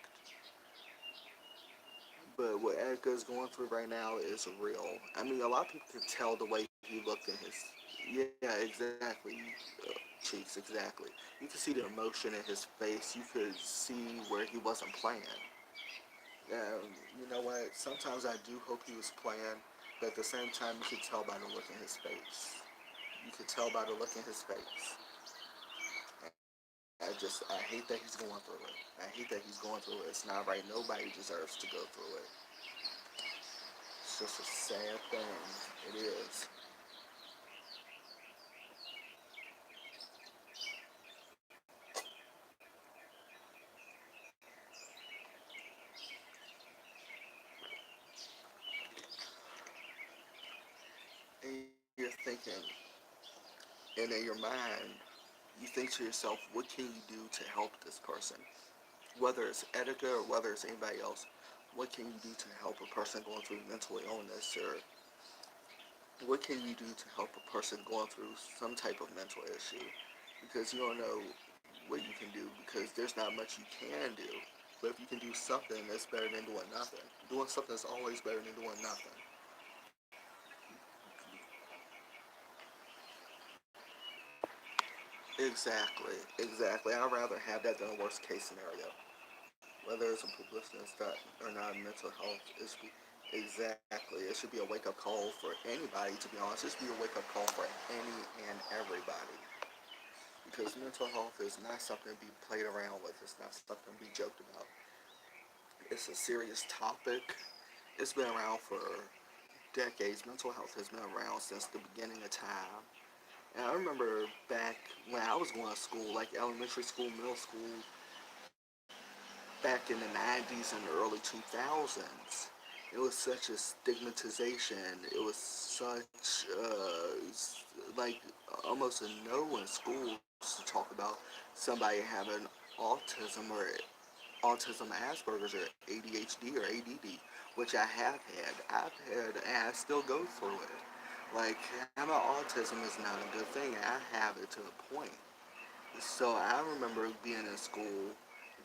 [SPEAKER 1] But what Edgar's going through right now is real. I mean, a lot of people can tell the way he looked in his. Yeah, exactly. Cheeks, exactly. You could see the emotion in his face. You could see where he wasn't playing. You know what? Sometimes I do hope he was playing, but at the same time, you could tell by the look in his face. You could tell by the look in his face. I hate that he's going through it. I hate that he's going through it. It's not right. Nobody deserves to go through it. It's just a sad thing. It is. And you're thinking, and in your mind, you think to yourself, what can you do to help this person? Whether it's Etika or whether it's anybody else, what can you do to help a person going through mental illness, or what can you do to help a person going through some type of mental issue? Because you don't know what you can do because there's not much you can do. But if you can do something, that's better than doing nothing. Doing something is always better than doing nothing. Exactly, exactly. I'd rather have that than a worst case scenario. Whether it's a publicity stunt or not, mental health is exactly. It should be a wake up call for anybody. To be honest, it should be a wake up call for any and everybody. Because mental health is not something to be played around with. It's not something to be joked about. It's a serious topic. It's been around for decades. Mental health has been around since the beginning of time. And I remember back when I was going to school, like elementary school, middle school, back in the 90s and the early 2000s, it was such a stigmatization. It was such, like, almost a no in schools to talk about somebody having autism or autism, Asperger's, or ADHD or ADD, which I have had. I've had, and I still go through it. Like, having autism is not a good thing, and I have it to a point. So I remember being in school,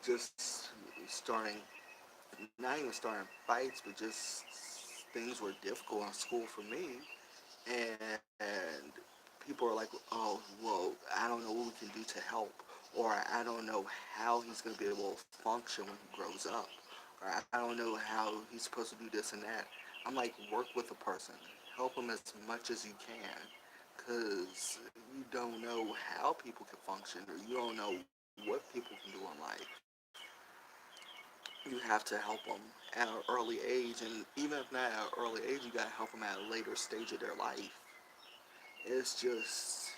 [SPEAKER 1] just starting, not even starting fights, but just things were difficult in school for me. And people are like, oh, well, I don't know what we can do to help, or I don't know how he's going to be able to function when he grows up, or I don't know how he's supposed to do this and that. I'm like, work with the person, help them as much as you can, because you don't know how people can function, or you don't know what people can do in life. You have to help them at an early age, and even if not at an early age, you got to help them at a later stage of their life. It's just,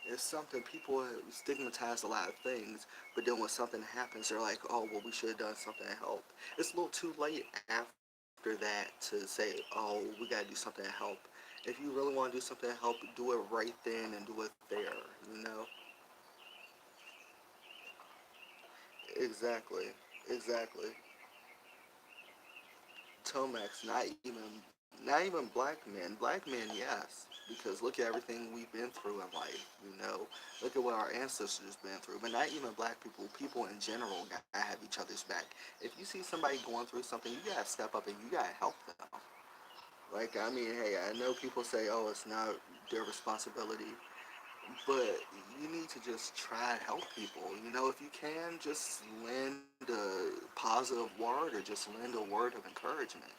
[SPEAKER 1] it's something people stigmatize a lot of things, but then when something happens, they're like, oh, well, we should have done something to help. It's a little too late after that to say, oh, we got to do something to help. If you really want to do something to help, do it right then and do it there, you know? Exactly, exactly. Tomax, not even black men. Black men, yes, because look at everything we've been through in life. You know, look at what our ancestors been through. But not even black people. People in general gotta have each other's back. If you see somebody going through something, you gotta step up and you gotta help them. Like, I mean, hey, I know people say, oh, it's not their responsibility. but you need to just try to help people. If you can, just lend a positive word or just lend a word of encouragement.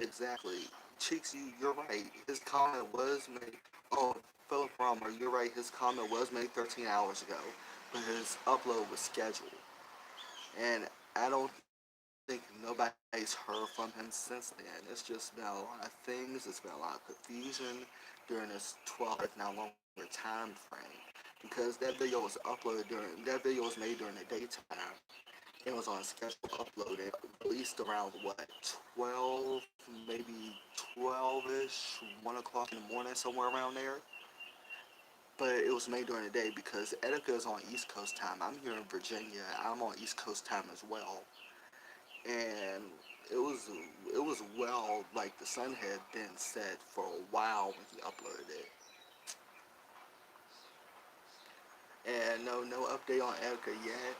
[SPEAKER 1] Exactly. Cheeks, you're right. His comment was made. Oh, Philip Romer, you're right. His comment was made 13 hours ago, but his upload was scheduled. And I don't think nobody's heard from him since then. It's just been a lot of things. It's been a lot of confusion during this 12, if not longer, time frame. Because that video was uploaded during, that video was made during the daytime. It was on schedule uploaded, released around what, 12, maybe 12ish, 1 o'clock in the morning, somewhere around there. But it was made during the day because Etika is on East Coast time. I'm here in Virginia. I'm on East Coast time as well. And it was it was well, like the sun had been set for a while when he uploaded it. And no update on Etika yet.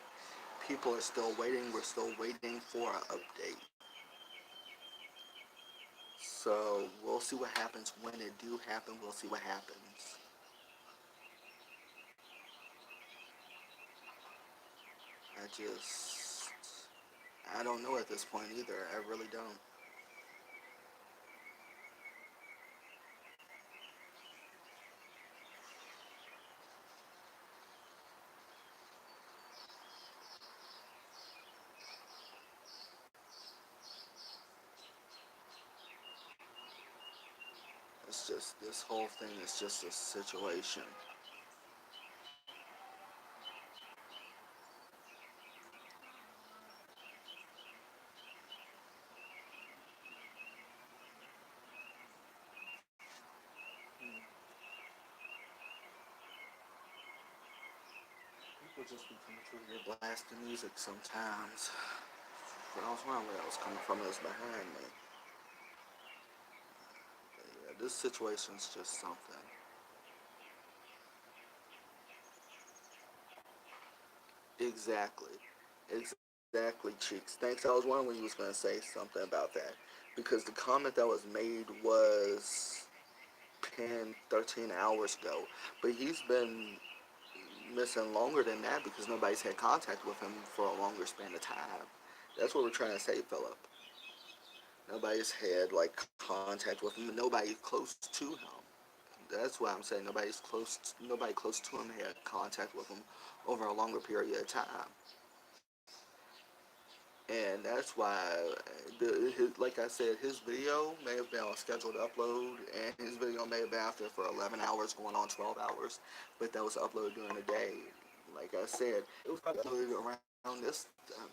[SPEAKER 1] People are still waiting. We're still waiting for an update. So we'll see what happens when it do happen. We'll see what happens. I just I don't know at this point either. I really don't. It's just this whole thing is just a situation. People just be coming through here blasting music sometimes. But I was wondering where that was coming from. It was behind me. But yeah, this situation's just something. Exactly. Exactly, Cheeks. Thanks. I was wondering when you was gonna say something about that. Because the comment that was made was 10, 13 hours ago. But he's been missing longer than that because nobody's had contact with him for a longer span of time. That's what we're trying to say, Philip. Nobody's had like contact with him. Nobody close to him. That's why I'm saying nobody close to him had contact with him over a longer period of time. And that's why, like I said, his video may have been on scheduled upload, and his video may have been out there for 11 hours, going on 12 hours, but that was uploaded during the day. Like I said, it was probably uploaded around this.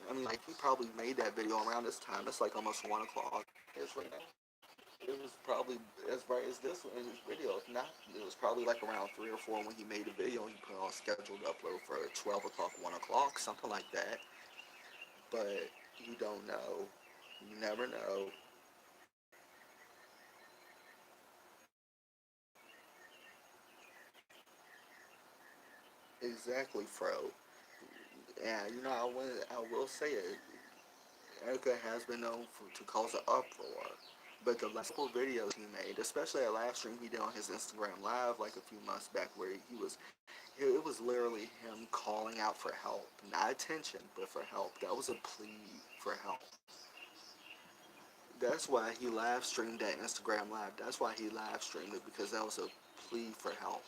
[SPEAKER 1] I mean, like he probably made that video around this time. It's like almost 1 o'clock. It's right now. It was probably as bright as this in his video. If not, it was probably like around 3 or 4 when he made the video. He put it on scheduled upload for 12 o'clock, 1 o'clock, something like that. But you don't know. You never know. Exactly, Fro. And I will say it. Erica has been known to cause an uproar. But the last couple videos he made, especially a live stream he did on his Instagram Live like a few months back, where it was literally him calling out for help, not attention, but for help. That was a plea for help. That's why he live streamed that Instagram Live. That's why he live streamed it because that was a plea for help.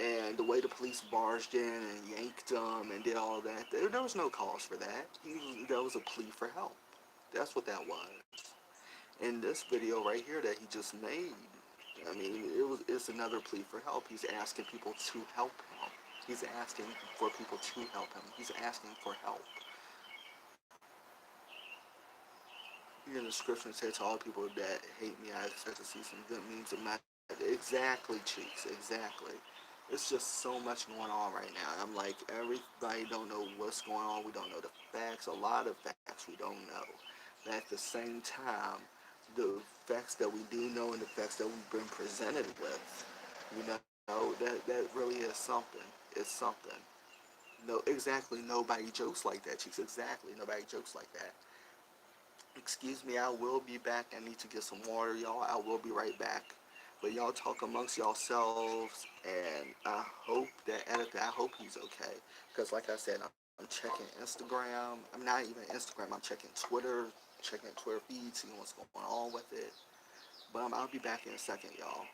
[SPEAKER 1] And the way the police barged in and yanked him and did all of that, there was no cause for that. That was a plea for help. That's what that was. In this video right here that he just made, I mean, it's another plea for help. He's asking people to help him. He's asking for people to help him. He's asking for help. Here in the description it says to all people that hate me, I expect to see some good memes of my exactly, Cheeks, exactly. It's just so much going on right now. I'm like, everybody don't know what's going on. We don't know the facts. A lot of facts we don't know. But at the same time, the facts that we do know and the facts that we've been presented with, that really is something. It's something. No, exactly. Nobody jokes like that, Cheeks. Exactly. Nobody jokes like that. Excuse me, I will be back. I need to get some water, y'all. I will be right back. But y'all talk amongst yourselves, and I hope he's okay. Because, like I said, I'm checking Instagram. I'm not even Instagram. I'm checking Twitter feed, seeing what's going on with it. But I'll be back in a second, y'all.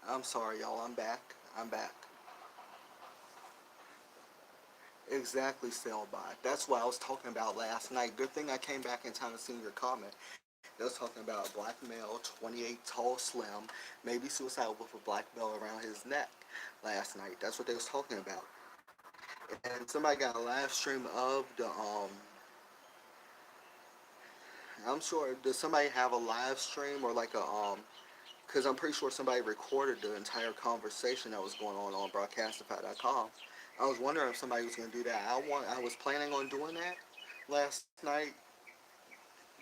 [SPEAKER 1] I'm sorry, y'all. I'm back. I'm back. Exactly, Sailbot. That's what I was talking about last night. Good thing I came back in time to see your comment. They was talking about a black male, 28, tall, slim, maybe suicidal with a black belt around his neck last night. That's what they was talking about. And somebody got a live stream of the I'm sure, does somebody have a live stream or like a because I'm pretty sure somebody recorded the entire conversation that was going on broadcastify.com. I was wondering if somebody was going to do that. I was planning on doing that last night,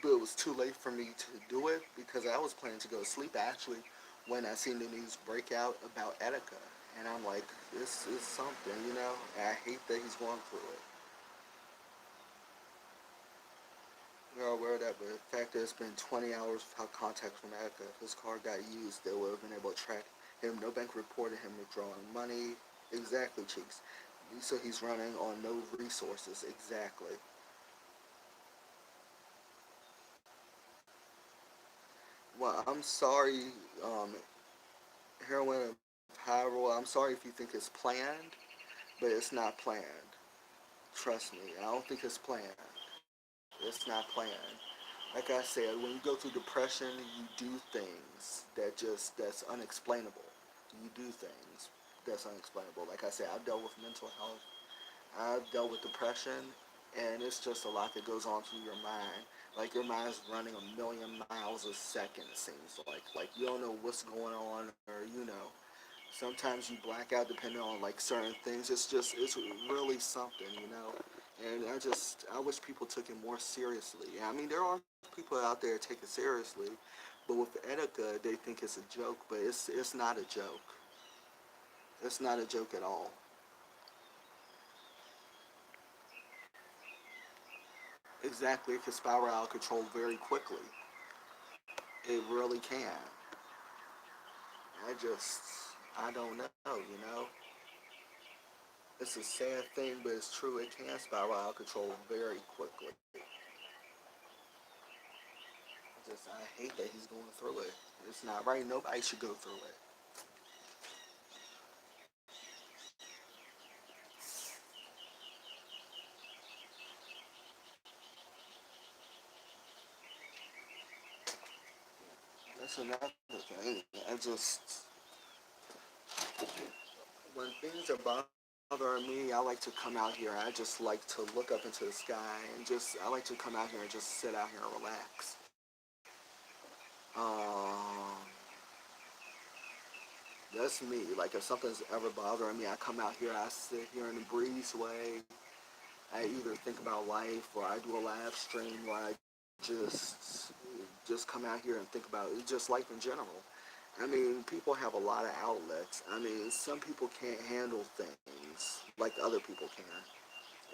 [SPEAKER 1] but it was too late for me to do it because I was planning to go to sleep actually when I seen the news break out about Etika. And I'm like, this is something, you know? And I hate that he's going through it. You're aware of that, but the fact that it's been 20 hours without contact from Etika, if his car got used, they would have been able to track him. No bank reported him withdrawing money. Exactly, Cheeks. So he's running on no resources. Exactly. Well, I'm sorry, heroin and Hyrule. I'm sorry if you think it's planned, but it's not planned. Trust me, I don't think it's planned. It's not planned. Like I said, when you go through depression, you do things that's unexplainable. You do things that's unexplainable. Like I said, I've dealt with mental health. I've dealt with depression, and it's just a lot that goes on through your mind. Like your mind's running a million miles a second. It seems like you don't know what's going on, or sometimes you black out depending on like certain things. It's really something, you know. And I wish people took it more seriously. I mean, there are people out there take it seriously, but with Etika, they think it's a joke, but it's not a joke. It's not a joke at all. Exactly, it can spiral out of control very quickly. It really can. I just, I don't know, you know. It's a sad thing, but it's true. It can spiral out of control very quickly. I hate that he's going through it. It's not right. Nobody should go through it. That's another thing. I just when things are bothering me, I like to come out here. I just like to look up into the sky and just I like to come out here and just sit out here and relax. Um, that's me. Like if something's ever bothering me, I come out here. I sit here in the breezeway. I either think about life or I do a live stream where I just come out here and think about it, just life in general. I mean, people have a lot of outlets. I mean, some people can't handle things like other people can.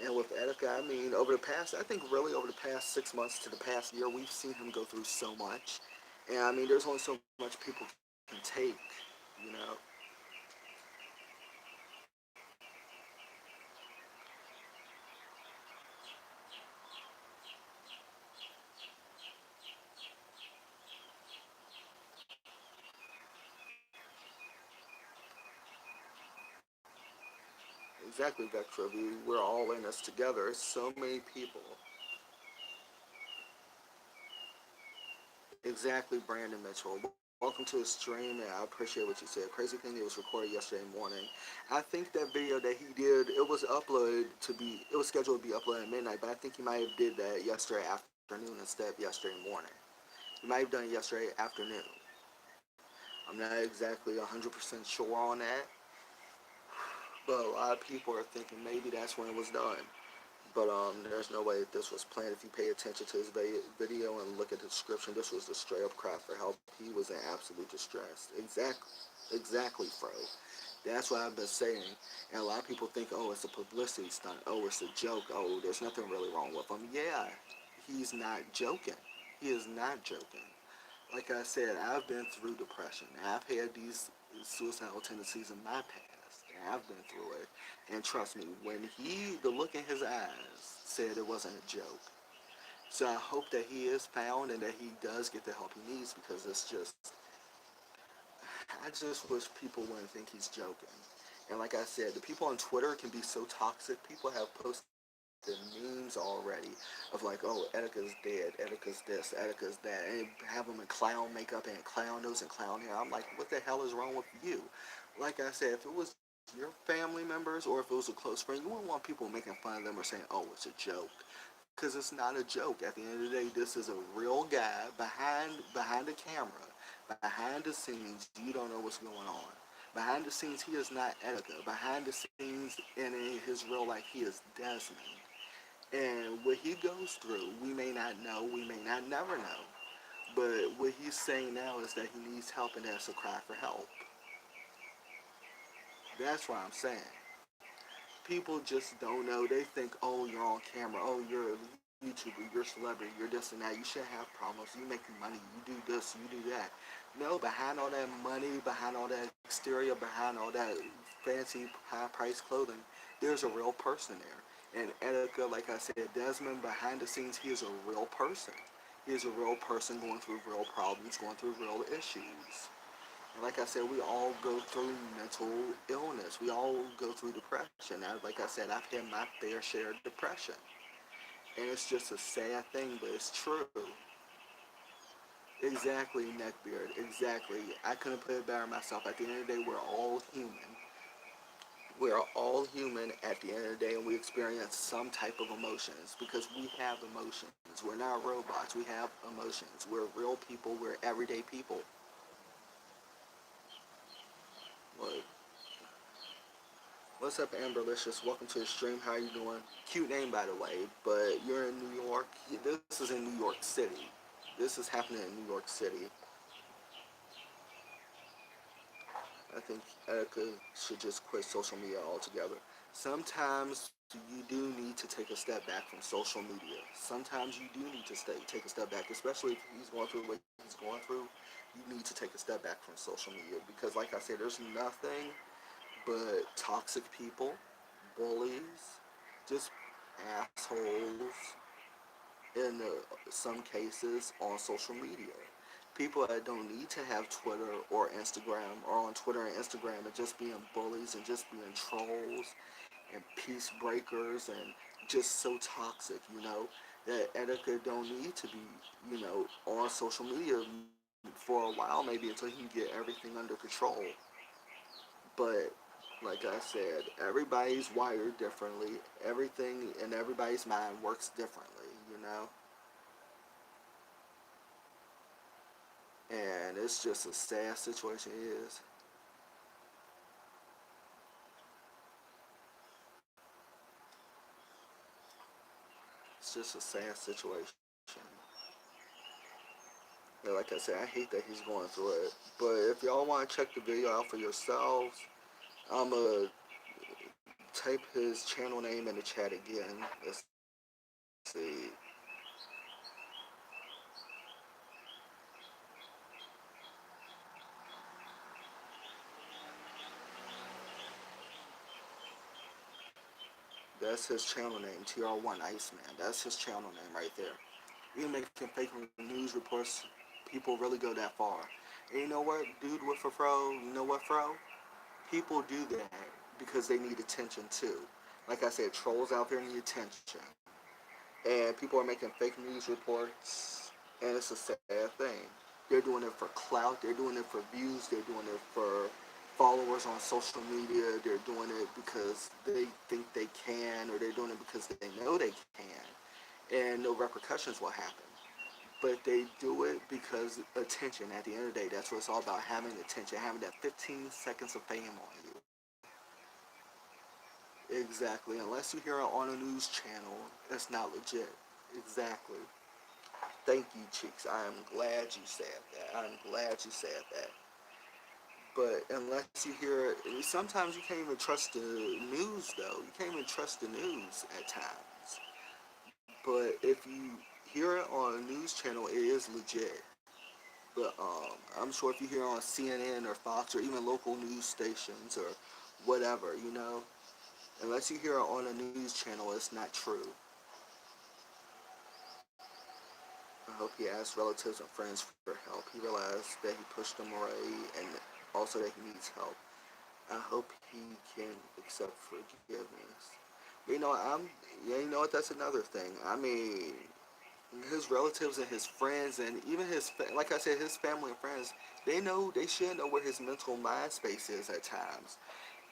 [SPEAKER 1] And with Etika, I mean, over the past, I think really over the past 6 months to the past year, we've seen him go through so much. And I mean, there's only so much people can take, you know. Exactly, Vectra. We're all in this together. It's so many people. Exactly, Brandon Mitchell. Welcome to the stream, and I appreciate what you said. Crazy thing, it was recorded yesterday morning. I think that video that he did, it was scheduled to be uploaded at midnight, but I think he might have did that yesterday afternoon instead of yesterday morning. He might have done it yesterday afternoon. I'm not exactly 100% sure on that, but a lot of people are thinking maybe that's when it was done. But there's no way that this was planned. If you pay attention to his video and look at the description, this was the straight up cry for help. He was in absolute distress. Exactly, Fro. That's what I've been saying. And a lot of people think, oh, it's a publicity stunt. Oh, it's a joke. Oh, there's nothing really wrong with him. Yeah, he's not joking. He is not joking. Like I said, I've been through depression. I've had these suicidal tendencies in my past. And I've been through it. And trust me, the look in his eyes said it wasn't a joke. So I hope that he is found and that he does get the help he needs because I just wish people wouldn't think he's joking. And like I said, the people on Twitter can be so toxic. People have posted memes already of like, oh, Etika's dead, Etika's this, Etika's that, and have them in clown makeup and clown nose and clown hair. I'm like, what the hell is wrong with you? Like I said, if it was your family members or if it was a close friend, you wouldn't want people making fun of them or saying, oh, it's a joke. Because it's not a joke. At the end of the day, this is a real guy behind the camera, behind the scenes. You don't know what's going on. Behind the scenes, he is not Etika. Behind the scenes, and in his real life, he is Desmond. And what he goes through, we may not know, we may not never know. But what he's saying now is that he needs help and that's a cry for help. That's what I'm saying. People just don't know. They think, oh, you're on camera. Oh, you're a YouTuber. You're a celebrity. You're this and that. You shouldn't have problems. You make money. You do this. You do that. No, behind all that money, behind all that exterior, behind all that fancy high-priced clothing, there's a real person there. And Etika, like I said, Desmond, behind the scenes, he is a real person. He is a real person going through real problems, going through real issues. And like I said, we all go through mental illness. We all go through depression. Like I said, I've had my fair share of depression. And it's just a sad thing, but it's true. Exactly, neckbeard. Exactly. I couldn't put it better myself. At the end of the day, we're all human. We are all human at the end of the day, and we experience some type of emotions because we have emotions. We're not robots. We have emotions. We're real people. We're everyday people. Like, what's up, Amberlicious? Welcome to the stream. How are you doing? Cute name, by the way, but you're in New York. This is in New York City. This is happening in New York City. I think Etika should just quit social media altogether. Sometimes you do need to take a step back from social media. Sometimes you do need to take a step back, especially if he's going through what he's going through. You need to take a step back from social media because, like I said, there's nothing but toxic people, bullies, just assholes in some cases on social media. People that don't need to have Twitter or Instagram or on Twitter and Instagram and just being bullies and just being trolls and peace breakers and just so toxic, that Etika don't need to be, on social media for a while, maybe until he can get everything under control. But like I said, everybody's wired differently. Everything in everybody's mind works differently, you know? And it's just a sad situation it is. It's just a sad situation. And like I said, I hate that he's going through it. But if y'all want to check the video out for yourselves, I'm going to type his channel name in the chat again. Let's see. That's his channel name, TR1 Iceman. That's his channel name right there. Even making fake news reports, people really go that far. And you know what, dude with a fro, you know what, fro? People do that because they need attention too. Like I said, trolls out there need attention. And people are making fake news reports, and it's a sad thing. They're doing it for clout, they're doing it for views, they're doing it for followers on social media, they're doing it because they think they can, or they're doing it because they know they can, and no repercussions will happen. But they do it because attention, at the end of the day, that's what it's all about, having attention, having that 15 seconds of fame on you. Exactly. Unless you hear it on a news channel, it's not legit. Exactly. Thank you, Cheeks. I am glad you said that. I'm glad you said that. But unless you hear it, sometimes you can't even trust the news, though. You can't even trust the news at times. But if you hear it on a news channel, it is legit. But I'm sure if you hear it on CNN or Fox or even local news stations or whatever, unless you hear it on a news channel, it's not true. I hope he asked relatives and friends for help. He realized that he pushed them away and also that he needs help. I hope he can accept forgiveness. But yeah, you know what? That's another thing. I mean, his relatives and his friends and even like I said, his family and friends, they should know where his mental mind space is at times.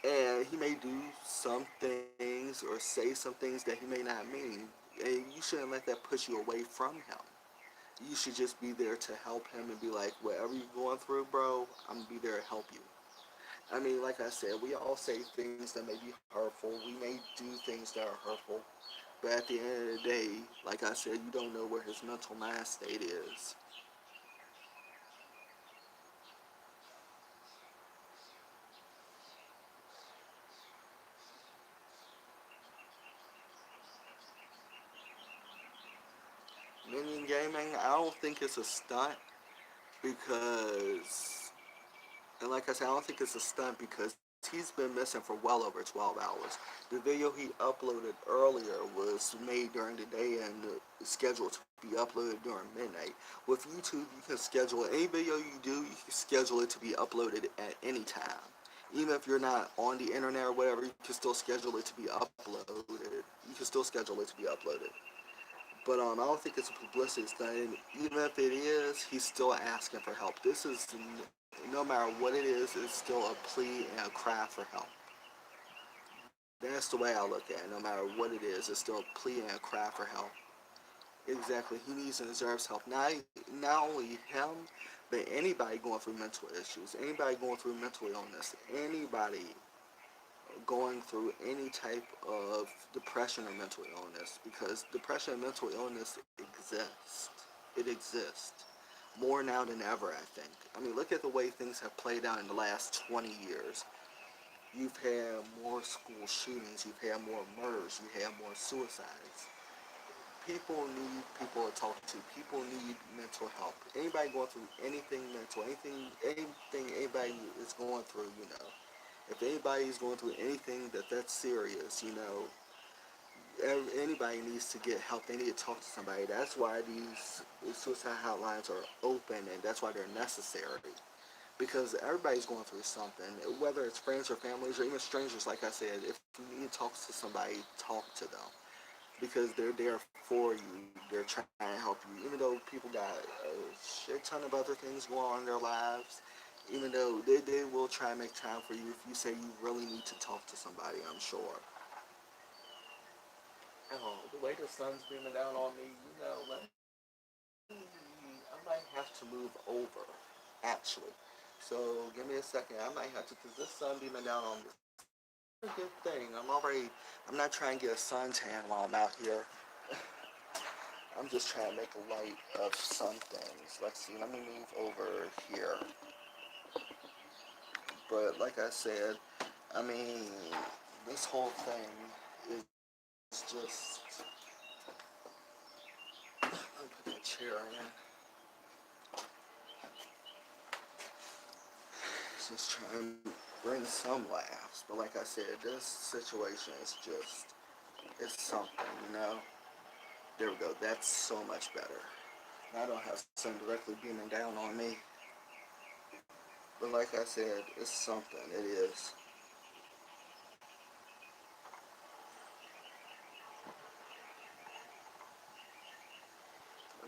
[SPEAKER 1] And he may do some things or say some things that he may not mean. And you shouldn't let that push you away from him. You should just be there to help him and be like, whatever you're going through, bro, I'm gonna be there to help you. I mean, like I said, we all say things that may be hurtful. We may do things that are hurtful. But at the end of the day, like I said, you don't know where his mental mind state is. Minion gaming, I don't think it's a stunt because, and like I said, I don't think it's a stunt because he's been missing for well over 12 hours. The video he uploaded earlier was made during the day and scheduled to be uploaded during midnight. With YouTube, you can schedule any video you do, you can schedule it to be uploaded at any time. Even if you're not on the internet or whatever, you can still schedule it to be uploaded. You can still schedule it to be uploaded. But I don't think it's a publicity stunt. And even if it is, he's still asking for help. This is, no matter what it is, it's still a plea and a cry for help. That's the way I look at it. No matter what it is, it's still a plea and a cry for help. Exactly. He needs and deserves help. Not only him, but anybody going through mental issues, anybody going through mental illness, anybody going through any type of depression or mental illness, because depression and mental illness exist. It exists more now than ever, I think. I mean, look at the way things have played out in the last 20 years. You've had more school shootings, you've had more murders, you have more suicides. People need people to talk to. People need mental help. Anybody going through anything mental, anything anybody is going through, if anybody is going through anything that's serious, anybody needs to get help. They need to talk to somebody. That's why these suicide hotlines are open, and that's why they're necessary. Because everybody's going through something, whether it's friends or families or even strangers. Like I said, if you need to talk to somebody, talk to them. because they're there for you. They're trying to help you, even though people got a shit ton of other things going on in their lives. Even though they will try and make time for you if you say you really need to talk to somebody, I'm sure. Oh, the way the sun's beaming down on me, I might have to move over, actually. So give me a second. I might have to, because this sun beaming down on me. It's a good thing. I'm not trying to get a suntan while I'm out here. I'm just trying to make a light of some things. Let's see. Let me move over here. But like I said, I mean, this whole thing is just. Let me put that chair in. Just trying to bring some laughs. But like I said, this situation is just. It's something, you know? There we go. That's so much better. Now I don't have sun directly beaming down on me. But like I said, it's something. It is.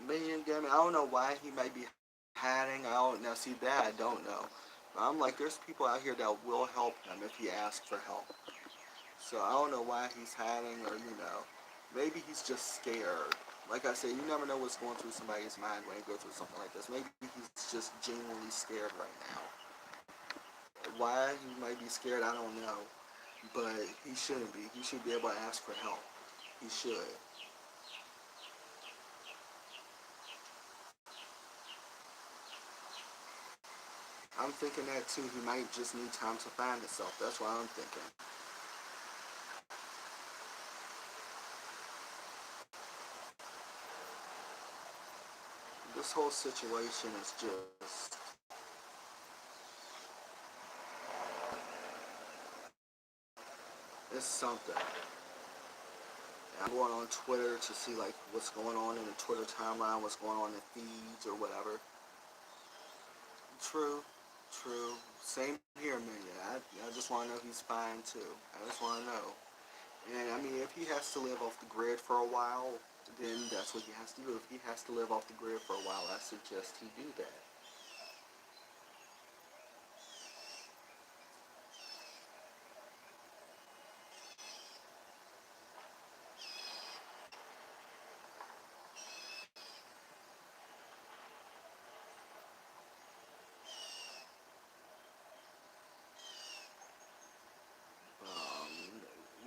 [SPEAKER 1] Million Gaming. I don't know why he might be hiding. I don't now see that I don't know. But I'm like, there's people out here that will help him if he asks for help. So I don't know why he's hiding, or maybe he's just scared. Like I said, you never know what's going through somebody's mind when they go through something like this. Maybe he's just genuinely scared right now. Why he might be scared, I don't know. But he shouldn't be. He should be able to ask for help. He should. I'm thinking that too. He might just need time to find himself. That's what I'm thinking. This whole situation is just. It's something. I'm going on Twitter to see like what's going on in the Twitter timeline, what's going on in feeds or whatever. True, true. Same here, Amelia. I just want to know he's fine too. I just want to know. And I mean, if he has to live off the grid for a while, then that's what he has to do. If he has to live off the grid for a while, I suggest he do that.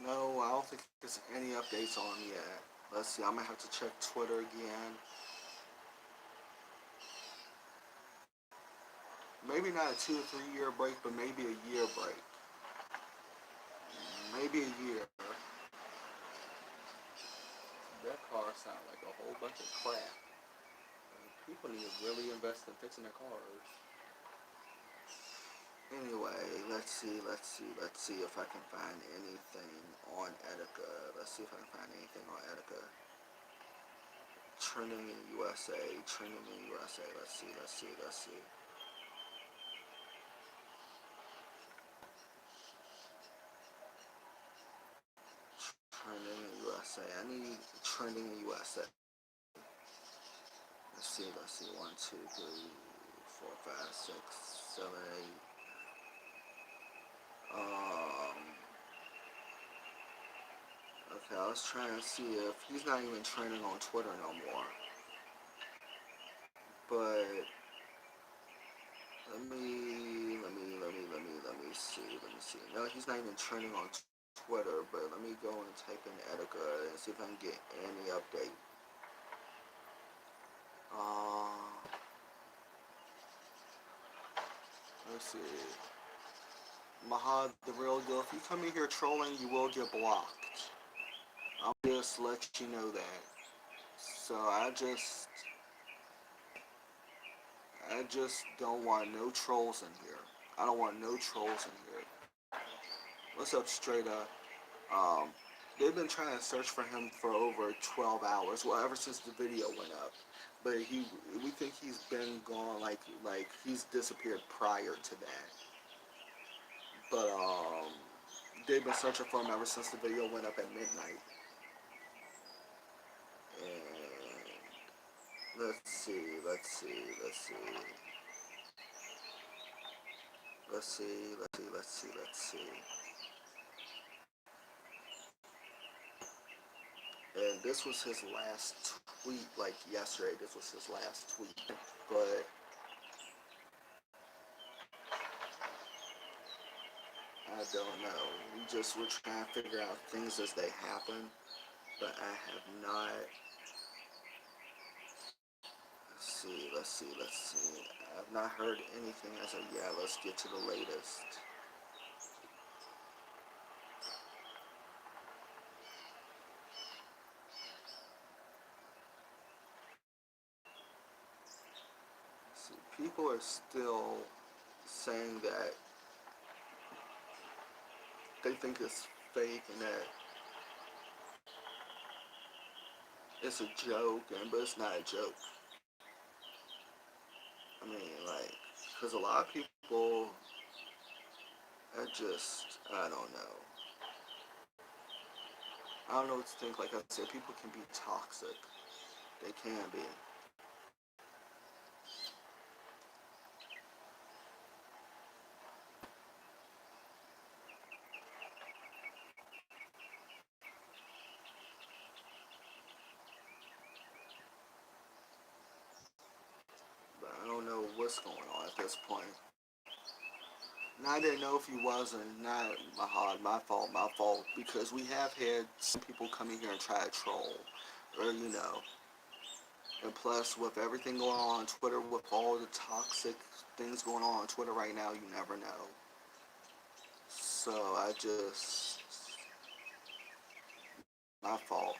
[SPEAKER 1] No, I don't think there's any updates on yet. Let's see. I'm gonna have to check Twitter again. Maybe not a 2 or 3 year break, but maybe a year break. Maybe a year. That car sounds like a whole bunch of crap. People need to really invest in fixing their cars. Anyway, let's see if I can find anything on Etika. Let's see if I can find anything on Etika. Trending in USA, trending in USA. Let's see. Trending in USA. I need trending in USA. Let's see. 1, 2, 3, 4, 5, 6, 7, 8. Um. Okay, I was trying to see if he's not even trending on Twitter no more. But let me see. No, he's not even trending on Twitter. But let me go and type in Etika and see if I can get any update. Uh, let's see. Mahad, the real deal. If you come in here trolling, you will get blocked. I'll just let you know that. So I just don't want no trolls in here. I don't want no trolls in here. What's up, straight up? Um, they've been trying to search for him for over 12 hours. Well, ever since the video went up. But we think he's been gone, like he's disappeared prior to that. But they've been searching for him ever since the video went up at midnight. let's see, let's see, let's see, let's see, let's see, let's see. And this was his last tweet, like yesterday. This was his last tweet. But I don't know. We're trying to figure out things as they happen. But I have not. Let's see, let's see, let's see. I've not heard anything as of yeah. Let's get to the latest. See, people are still saying that they think it's fake and that it's a joke, but it's not a joke. I mean, like, because a lot of people are just, I don't know. I don't know what to think. Like I said, people can be toxic. They can be. But I don't know what's going on at this point. And I didn't know if he was or not. My fault. Because we have had some people come in here and try to troll. Or, And plus, with everything going on Twitter, with all the toxic things going on Twitter right now, you never know. So I just, my fault.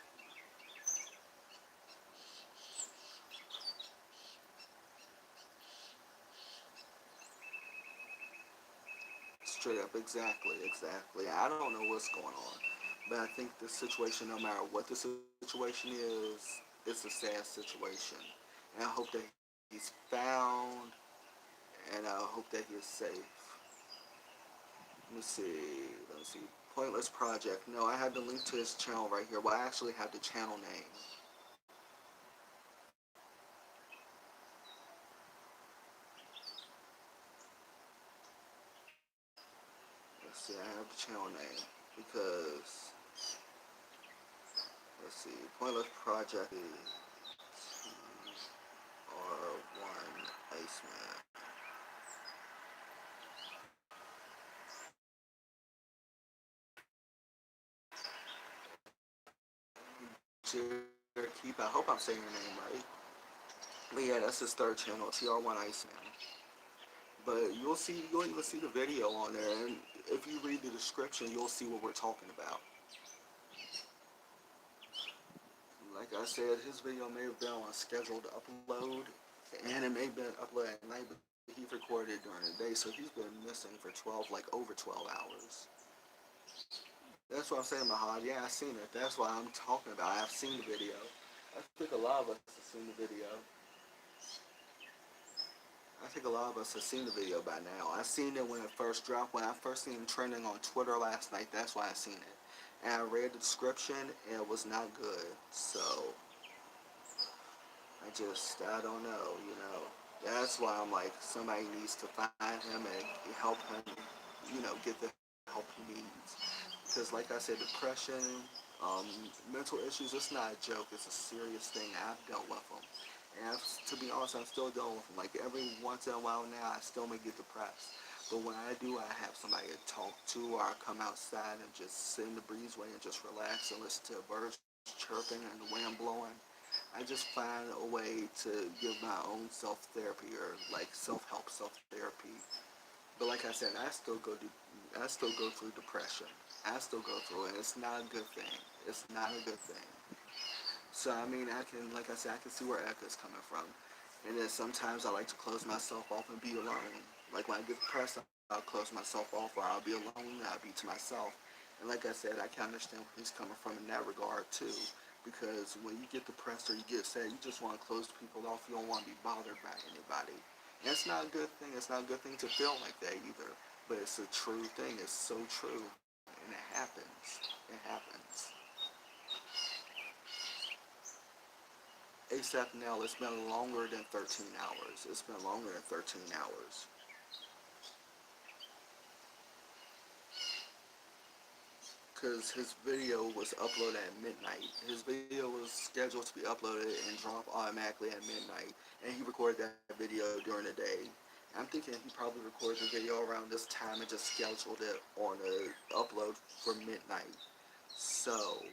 [SPEAKER 1] Straight up, exactly. I don't know what's going on. But I think the situation, no matter what the situation is, it's a sad situation. And I hope that he's found, and I hope that he's safe. Let me see. Pointless Project. No, I have the link to his channel right here. Well, I actually have the channel name. Let's see, I have the channel name because, let's see, Pointless Project is R1 Iceman. Keep. I hope I'm saying your name right. But yeah, that's his third channel, TR1 Iceman. But you'll even see the video on there, and if you read the description, you'll see what we're talking about. Like I said, his video may have been on scheduled upload, and it may have been uploaded at night, but he's recorded during the day, so he's been missing for over 12 hours. That's what I'm saying, Mahad. Yeah, I've seen it. That's what I'm talking about. I've seen the video. I think a lot of us have seen the video. I think a lot of us have seen the video by now. I seen it when it first dropped. When I first seen it trending on Twitter last night, that's why I seen it. And I read the description, and it was not good. So, I don't know. That's why I'm like, somebody needs to find him and help him, get the help he needs. Because like I said, depression, um, mental issues, it's not a joke. It's a serious thing. I've dealt with them. And to be honest, I'm still dealing with them. Like every once in a while now, I still may get depressed. But when I do, I have somebody to talk to, or I come outside and just sit in the breezeway and just relax and listen to birds chirping and the wind blowing. I just find a way to give my own self-therapy, or like self-help, self-therapy. But like I said, I still go through depression. I still go through it. It's not a good thing. It's not a good thing. So I mean, like I said, I can see where Eka's coming from. And then sometimes I like to close myself off and be alone. Like when I get depressed, I'll close myself off, or I'll be alone, and I'll be to myself. And like I said, I can understand where he's coming from in that regard too. Because when you get depressed or you get sad, you just want to close people off. You don't want to be bothered by anybody. And it's not a good thing. It's not a good thing to feel like that either. But it's a true thing. It's so true. And it happens. It happens. ASAP now, it's been longer than 13 hours. It's been longer than 13 hours. Because his video was uploaded at midnight. His video was scheduled to be uploaded and drop automatically at midnight. And he recorded that video during the day. I'm thinking he probably recorded the video around this time and just scheduled it on a upload for midnight. So,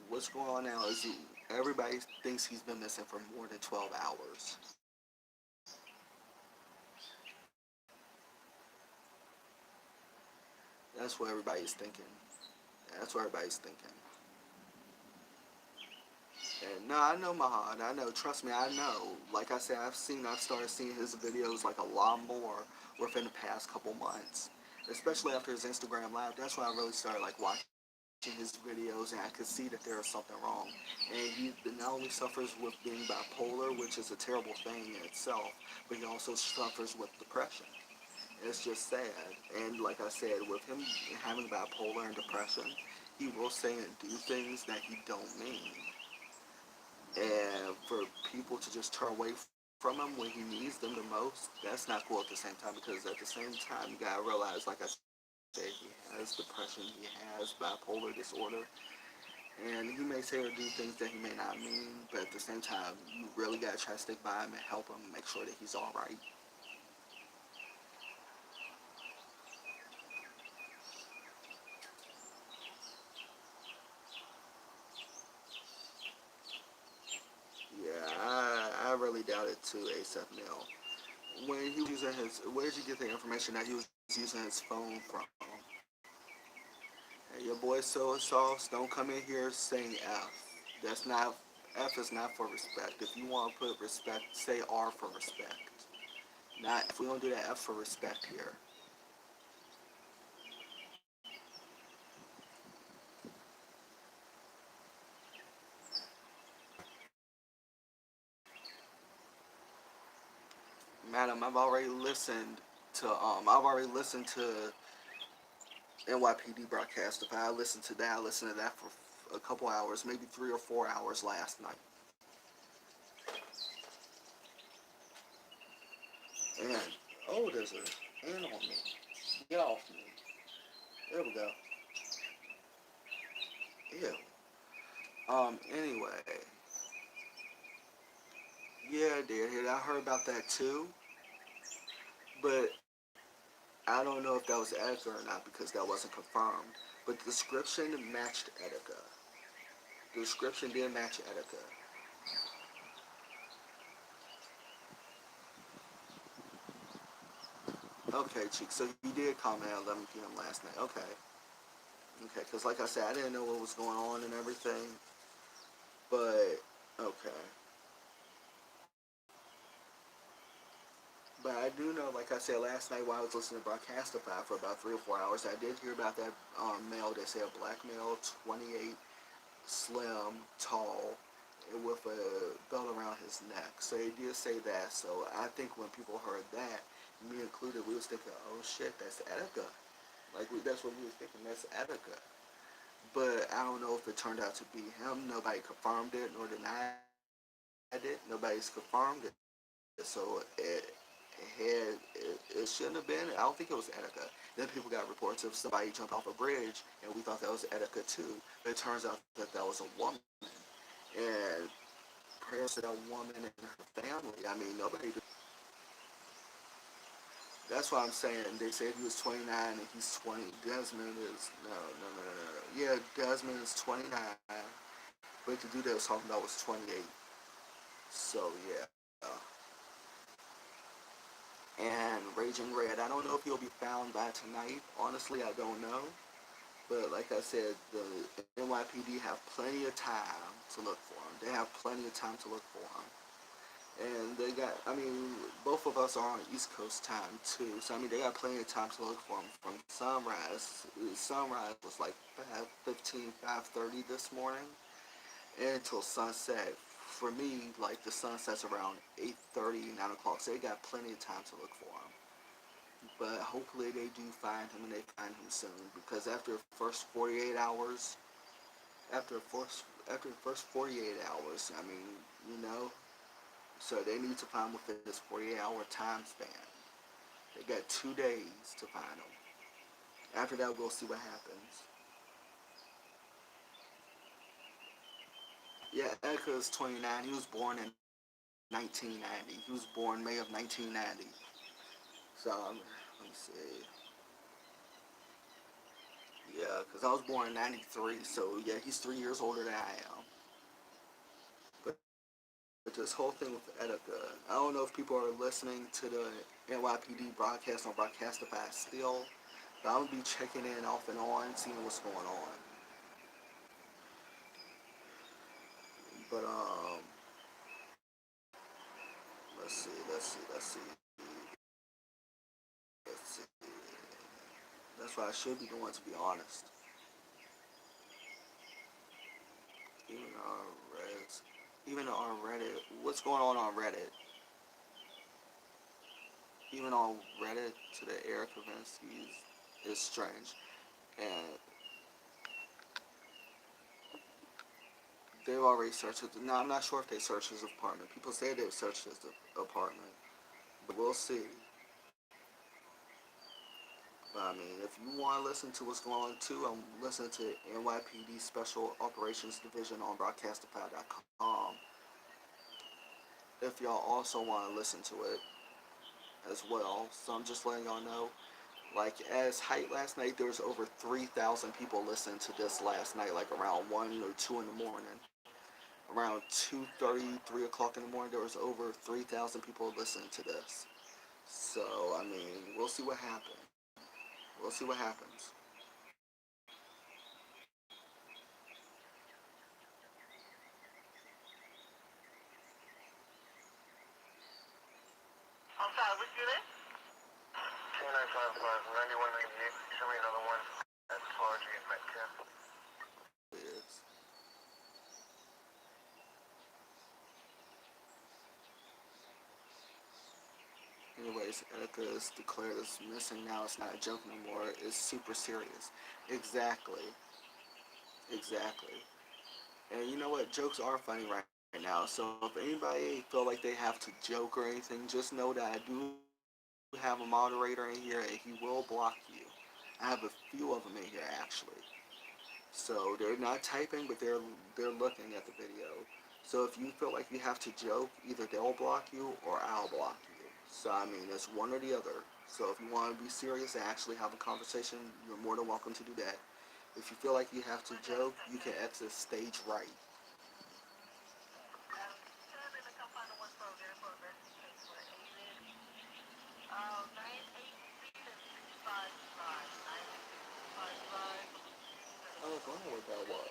[SPEAKER 1] what's going on now is everybody thinks he's been missing for more than 12 hours. That's what everybody's thinking. That's what everybody's thinking. And no, I know Mahad. I know. Trust me, I know. Like I said, I've started seeing his videos like a lot more within the past couple months. Especially after his Instagram live. That's when I really started like watching his videos, and I could see that there was something wrong. And he not only suffers with being bipolar, which is a terrible thing in itself, but he also suffers with depression. It's just sad. And like I said, with him having bipolar and depression, he will say and do things that he don't mean. And for people to just turn away from him when he needs them the most, that's not cool at the same time, because at the same time, you gotta realize, like I said, he has depression, he has bipolar disorder, and he may say or do things that he may not mean, but at the same time, you really gotta try to stick by him and help him make sure that he's alright. Yeah, I really doubt it too, ASAP Nell. When he was using his, where did you get the information that he was using his phone from? Hey, your boy so sauce, don't come in here saying F. That's not, F is not for respect. If you want to put respect, say R for respect. Not, if we don't do that, F for respect here. Madam, I've already listened to NYPD broadcast. If I listened to that, I listened to that for a couple hours, maybe 3 or 4 hours last night. And, oh, there's an ant on me. Get off me. There we go. Ew. Anyway. Yeah, dear, I heard about that too. But I don't know if that was Etika or not because that wasn't confirmed. But the description matched Etika. The description did match Etika. Okay, Cheek. So you did comment at 11 p.m. last night. Okay. Okay, because like I said, I didn't know what was going on and everything. But, okay. But I do know, like I said last night while I was listening to Broadcastify for about 3 or 4 hours, I did hear about that male. They say a black male, 28, slim, tall, with a belt around his neck. So they did say that. So I think when people heard that, me included, we was thinking, oh shit, that's Etika. Like that's what we was thinking, that's Etika. But I don't know if it turned out to be him. Nobody confirmed it nor denied it. Nobody's confirmed it. So it shouldn't have been. I don't think it was Etika. Then people got reports of somebody jumped off a bridge, and we thought that was Etika too. But it turns out that that was a woman. And prayers to that woman and her family. I mean, nobody. That's what I'm saying. They said he was 29 and he's 20. Desmond is no. Yeah, Desmond is 29, but the dude that was talking about was 28. So yeah. And Raging Red. I don't know if he'll be found by tonight. Honestly, I don't know. But like I said, the NYPD have plenty of time to look for him. They have plenty of time to look for him. And they got, I mean, both of us are on East Coast time too. So I mean, they got plenty of time to look for him from sunrise. Sunrise was like 5:15, 5:30 this morning, and until sunset. For me, like the sun sets around 8:30, 9 o'clock. So they got plenty of time to look for him. But hopefully they do find him and they find him soon, because after the first 48 hours, after the first 48 hours. I mean, you know, so they need to find within this 48-hour time span. They got 2 days to find them. After that, we'll see what happens. Yeah, Etika is 29. He was born in 1990. He was born May of 1990. So let me see. Yeah, because I was born in '93. So yeah, he's 3 years older than I am. But this whole thing with Etika, I don't know if people are listening to the NYPD broadcast on Broadcastify still, but I'm gonna be checking in off and on, seeing what's going on. But let's see, let's see, let's see, let's see. That's what I should be doing, to be honest. Even on Reddit, even on Reddit, what's going on Reddit? Even on Reddit, to the Eric Kavinsky's is strange, and they've already searched it. No, I'm not sure if they searched his apartment. People say they've searched his apartment, but we'll see. But I mean, if you want to listen to what's going on too, I'm listening to NYPD Special Operations Division on Broadcastify.com. If y'all also want to listen to it as well, so I'm just letting y'all know. Like as height last night, there was over 3,000 people listening to this last night. Like around 1 or 2 in the morning, around 2:30, 3 o'clock in the morning, there was over 3,000 people listening to this. So I mean, we'll see what happens. We'll see what happens.
[SPEAKER 3] I'm sorry, which unit? 2955, 9198. Show me another one. That's Clargy and Metcalf.
[SPEAKER 1] It's, anyways, Etika is declared as missing now. It's not a joke anymore. It's super serious. Exactly. Exactly. And you know what? Jokes are funny right now. So if anybody feel like they have to joke or anything, just know that I do have a moderator in here and he will block you. I have a few of them in here actually. So they're not typing, but they're looking at the video. So if you feel like you have to joke, either they'll block you or I'll block you. So I mean, it's one or the other. So if you want to be serious and actually have a conversation, you're more than welcome to do that. If you feel like you have to joke, you can exit stage right. I don't know what that was.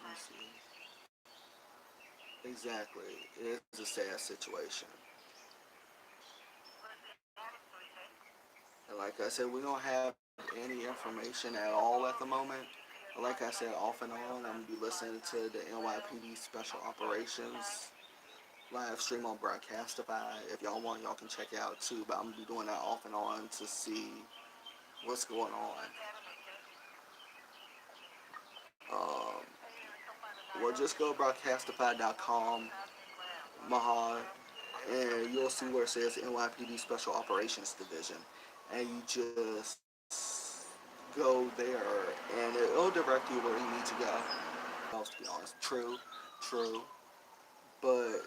[SPEAKER 1] Let me see. Exactly. It is a sad situation. And like I said, we don't have any information at all at the moment. Like I said, off and on, I'm gonna be listening to the NYPD Special Operations live stream on Broadcastify. If y'all want, y'all can check it out too. But I'm gonna be doing that off and on to see what's going on. Or just go broadcastify.com, Mahad, and you'll see where it says NYPD Special Operations Division, and you just go there, and it'll direct you where you need to go. To be honest, true, but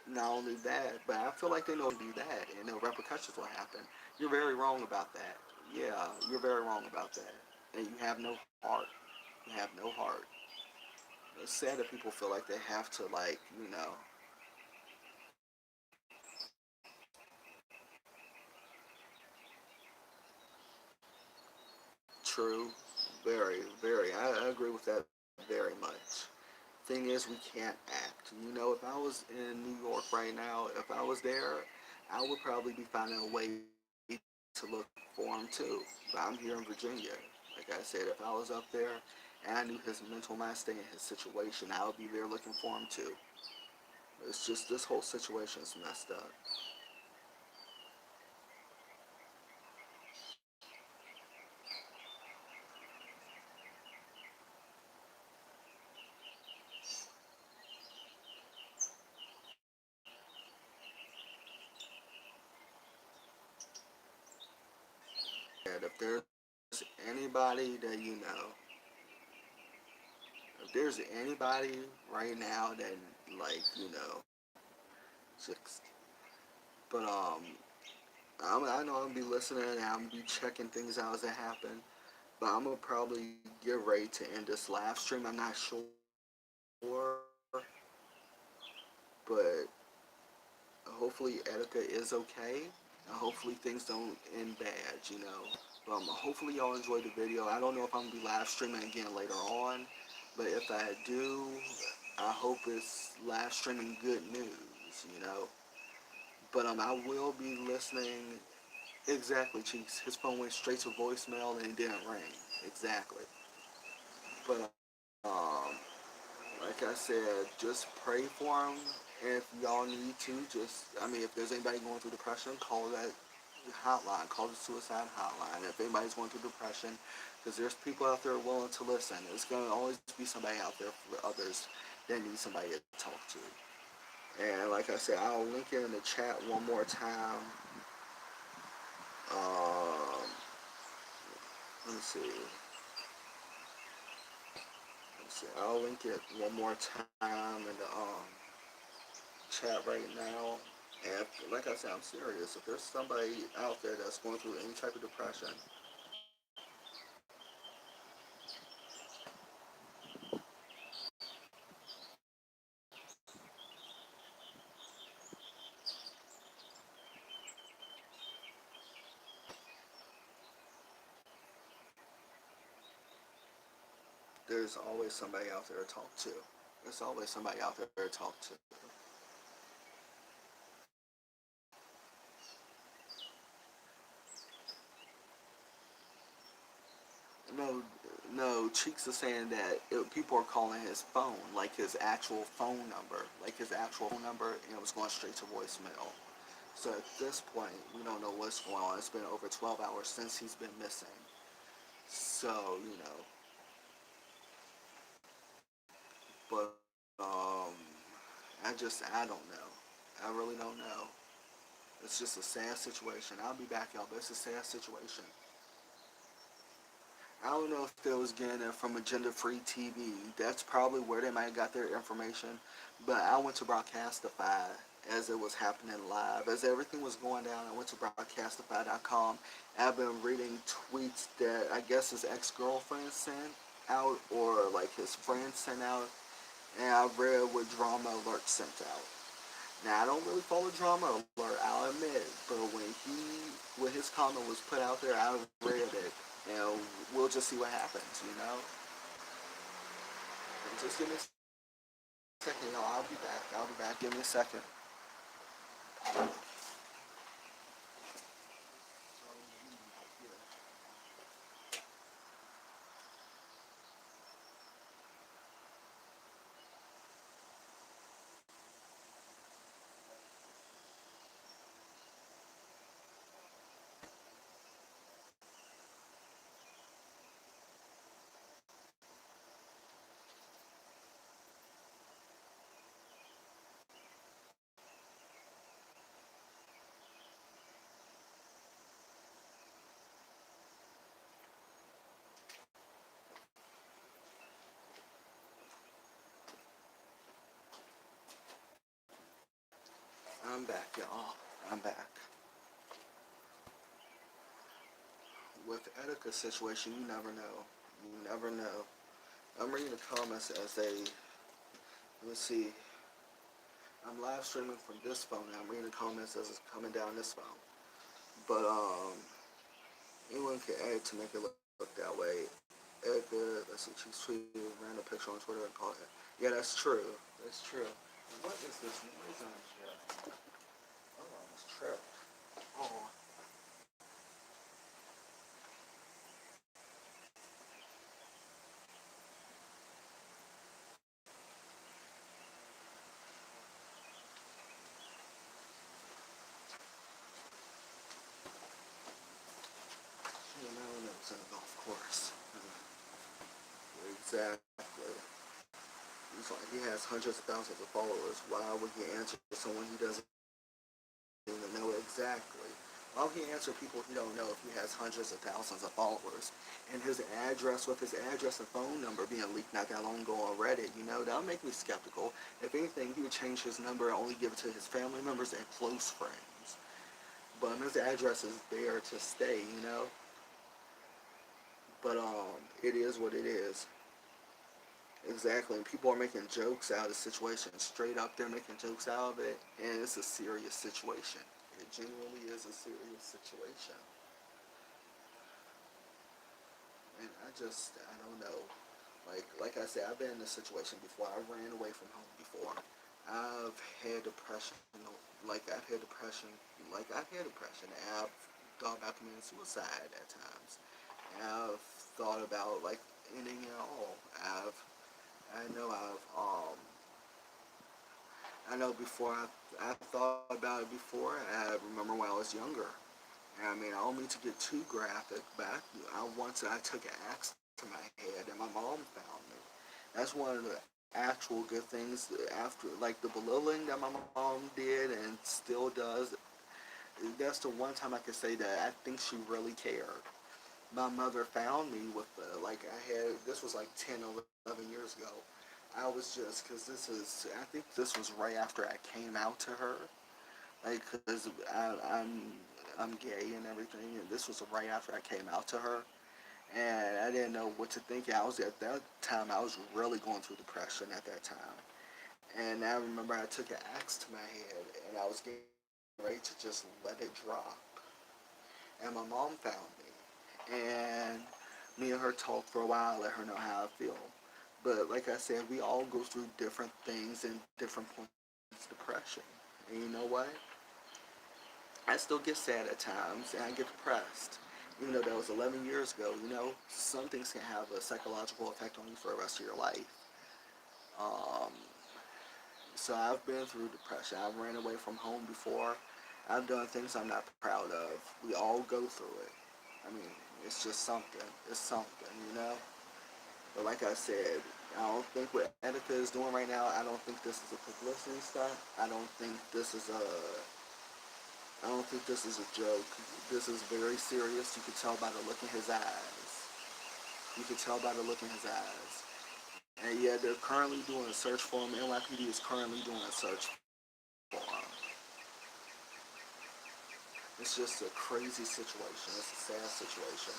[SPEAKER 1] not only that, but I feel like they know to do that, and the repercussions will happen. You're very wrong about that. Yeah, you're very wrong about that, and you have no heart. You have no heart. It's sad that people feel like they have to, like, true, very. I agree with that very much. Thing is, we can't act. If I was in New York right now, if I was there, I would probably be finding a way to look for him too. But I'm here in Virginia. Like I said, if I was up there and I knew his mental mind state and his situation, I would be there looking for him too. It's just this whole situation is messed up. said, if there's anybody that you know, if there's anybody right now that, like, just, but I know I'm gonna be listening and I'm gonna be checking things out as they happen. But I'm gonna probably get ready to end this live stream. I'm not sure, but hopefully Etika is okay. And hopefully things don't end bad. But hopefully y'all enjoyed the video. I don't know if I'm gonna be live streaming again later on, but if I do, I hope it's live streaming good news. But I will be listening. Exactly, Cheeks. His phone went straight to voicemail and it didn't ring. Exactly. But like I said, just pray for him. And if y'all need to, if there's anybody going through depression, call that hotline. Call the suicide hotline. If anybody's going through depression, because there's people out there willing to listen. There's going to always be somebody out there for others that need somebody to talk to. And like I said, I'll link it in the chat one more time. Um, let me see. I'll link it one more time in the chat right now. And like I said, I'm serious. If there's somebody out there that's going through any type of depression, there's always somebody out there to talk to. There's always somebody out there to talk to. No, no, Cheeks is saying that people are calling his phone, like his actual phone number, and it was going straight to voicemail. So at this point, we don't know what's going on. It's been over 12 hours since he's been missing. So, but I don't know. I really don't know. It's just a sad situation. I'll be back, y'all, but it's a sad situation. I don't know if they was getting it from Agenda Free TV. That's probably where they might have got their information. But I went to Broadcastify as it was happening live. As everything was going down, I went to Broadcastify.com. I've been reading tweets that I guess his ex-girlfriend sent out or like his friend sent out. And I read what Drama Alert sent out. Now I don't really follow Drama Alert, I'll admit, but when his comment was put out there, I read it, and we'll just see what happens. And just give me a second, y'all. I'll be back. Give me a second. I'm back, y'all. I'm back. With Etika's situation, you never know. You never know. I'm reading the comments as they. Let's see. I'm live streaming from this phone, and I'm reading the comments as it's coming down this phone. But anyone can edit to make it look that way. Etika, let's see, she's tweeted a random picture on Twitter and called it. Yeah, that's true. That's true. What is this noise on here? Oh, I almost tripped. Oh. Yeah, now I know it's in a golf course. Exactly. He's like, he has hundreds of thousands of followers. Why would he answer someone he doesn't even know exactly? Why would he answer people he don't know if he has hundreds of thousands of followers? And his address, with his address and phone number being leaked not that long ago on Reddit, that'll make me skeptical. If anything, he would change his number and only give it to his family members and close friends. But his address is there to stay. But it is what it is. Exactly. And people are making jokes out of the situation. Straight up, they're making jokes out of it, and it's a serious situation. It genuinely is a serious situation. And I don't know. Like I said, I've been in this situation before. I ran away from home before. I've had depression. I've thought about committing suicide at times. I've thought about ending it all. I know I know before I thought about it before. I remember when I was younger. And I mean, I don't mean to get too graphic, but I took an axe to my head, and my mom found me. That's one of the actual good things after, the belittling that my mom did and still does. That's the one time I can say that I think she really cared. My mother found me with this was like 10 or 11 years ago. I was just, because I think this was right after I came out to her. Because I'm gay and everything, and this was right after I came out to her, and I didn't know what to think. I was at that time, I was really going through depression at that time, and I remember I took an axe to my head, and I was getting ready to just let it drop, and my mom found me, and me and her talked for a while, let her know how I feel. But like I said, we all go through different things and different points of depression. And you know what? I still get sad at times and I get depressed. Even though that was 11 years ago, some things can have a psychological effect on you for the rest of your life. Um, so I've been through depression. I've ran away from home before. I've done things I'm not proud of. We all go through it. I mean, it's just something. It's something. But like I said, I don't think what Etika is doing right now, I don't think this is a publicity stunt. I don't think this is a joke. This is very serious. You can tell by the look in his eyes. You can tell by the look in his eyes. And yeah, they're currently doing a search for him. NYPD is currently doing a search for him. It's just a crazy situation. It's a sad situation.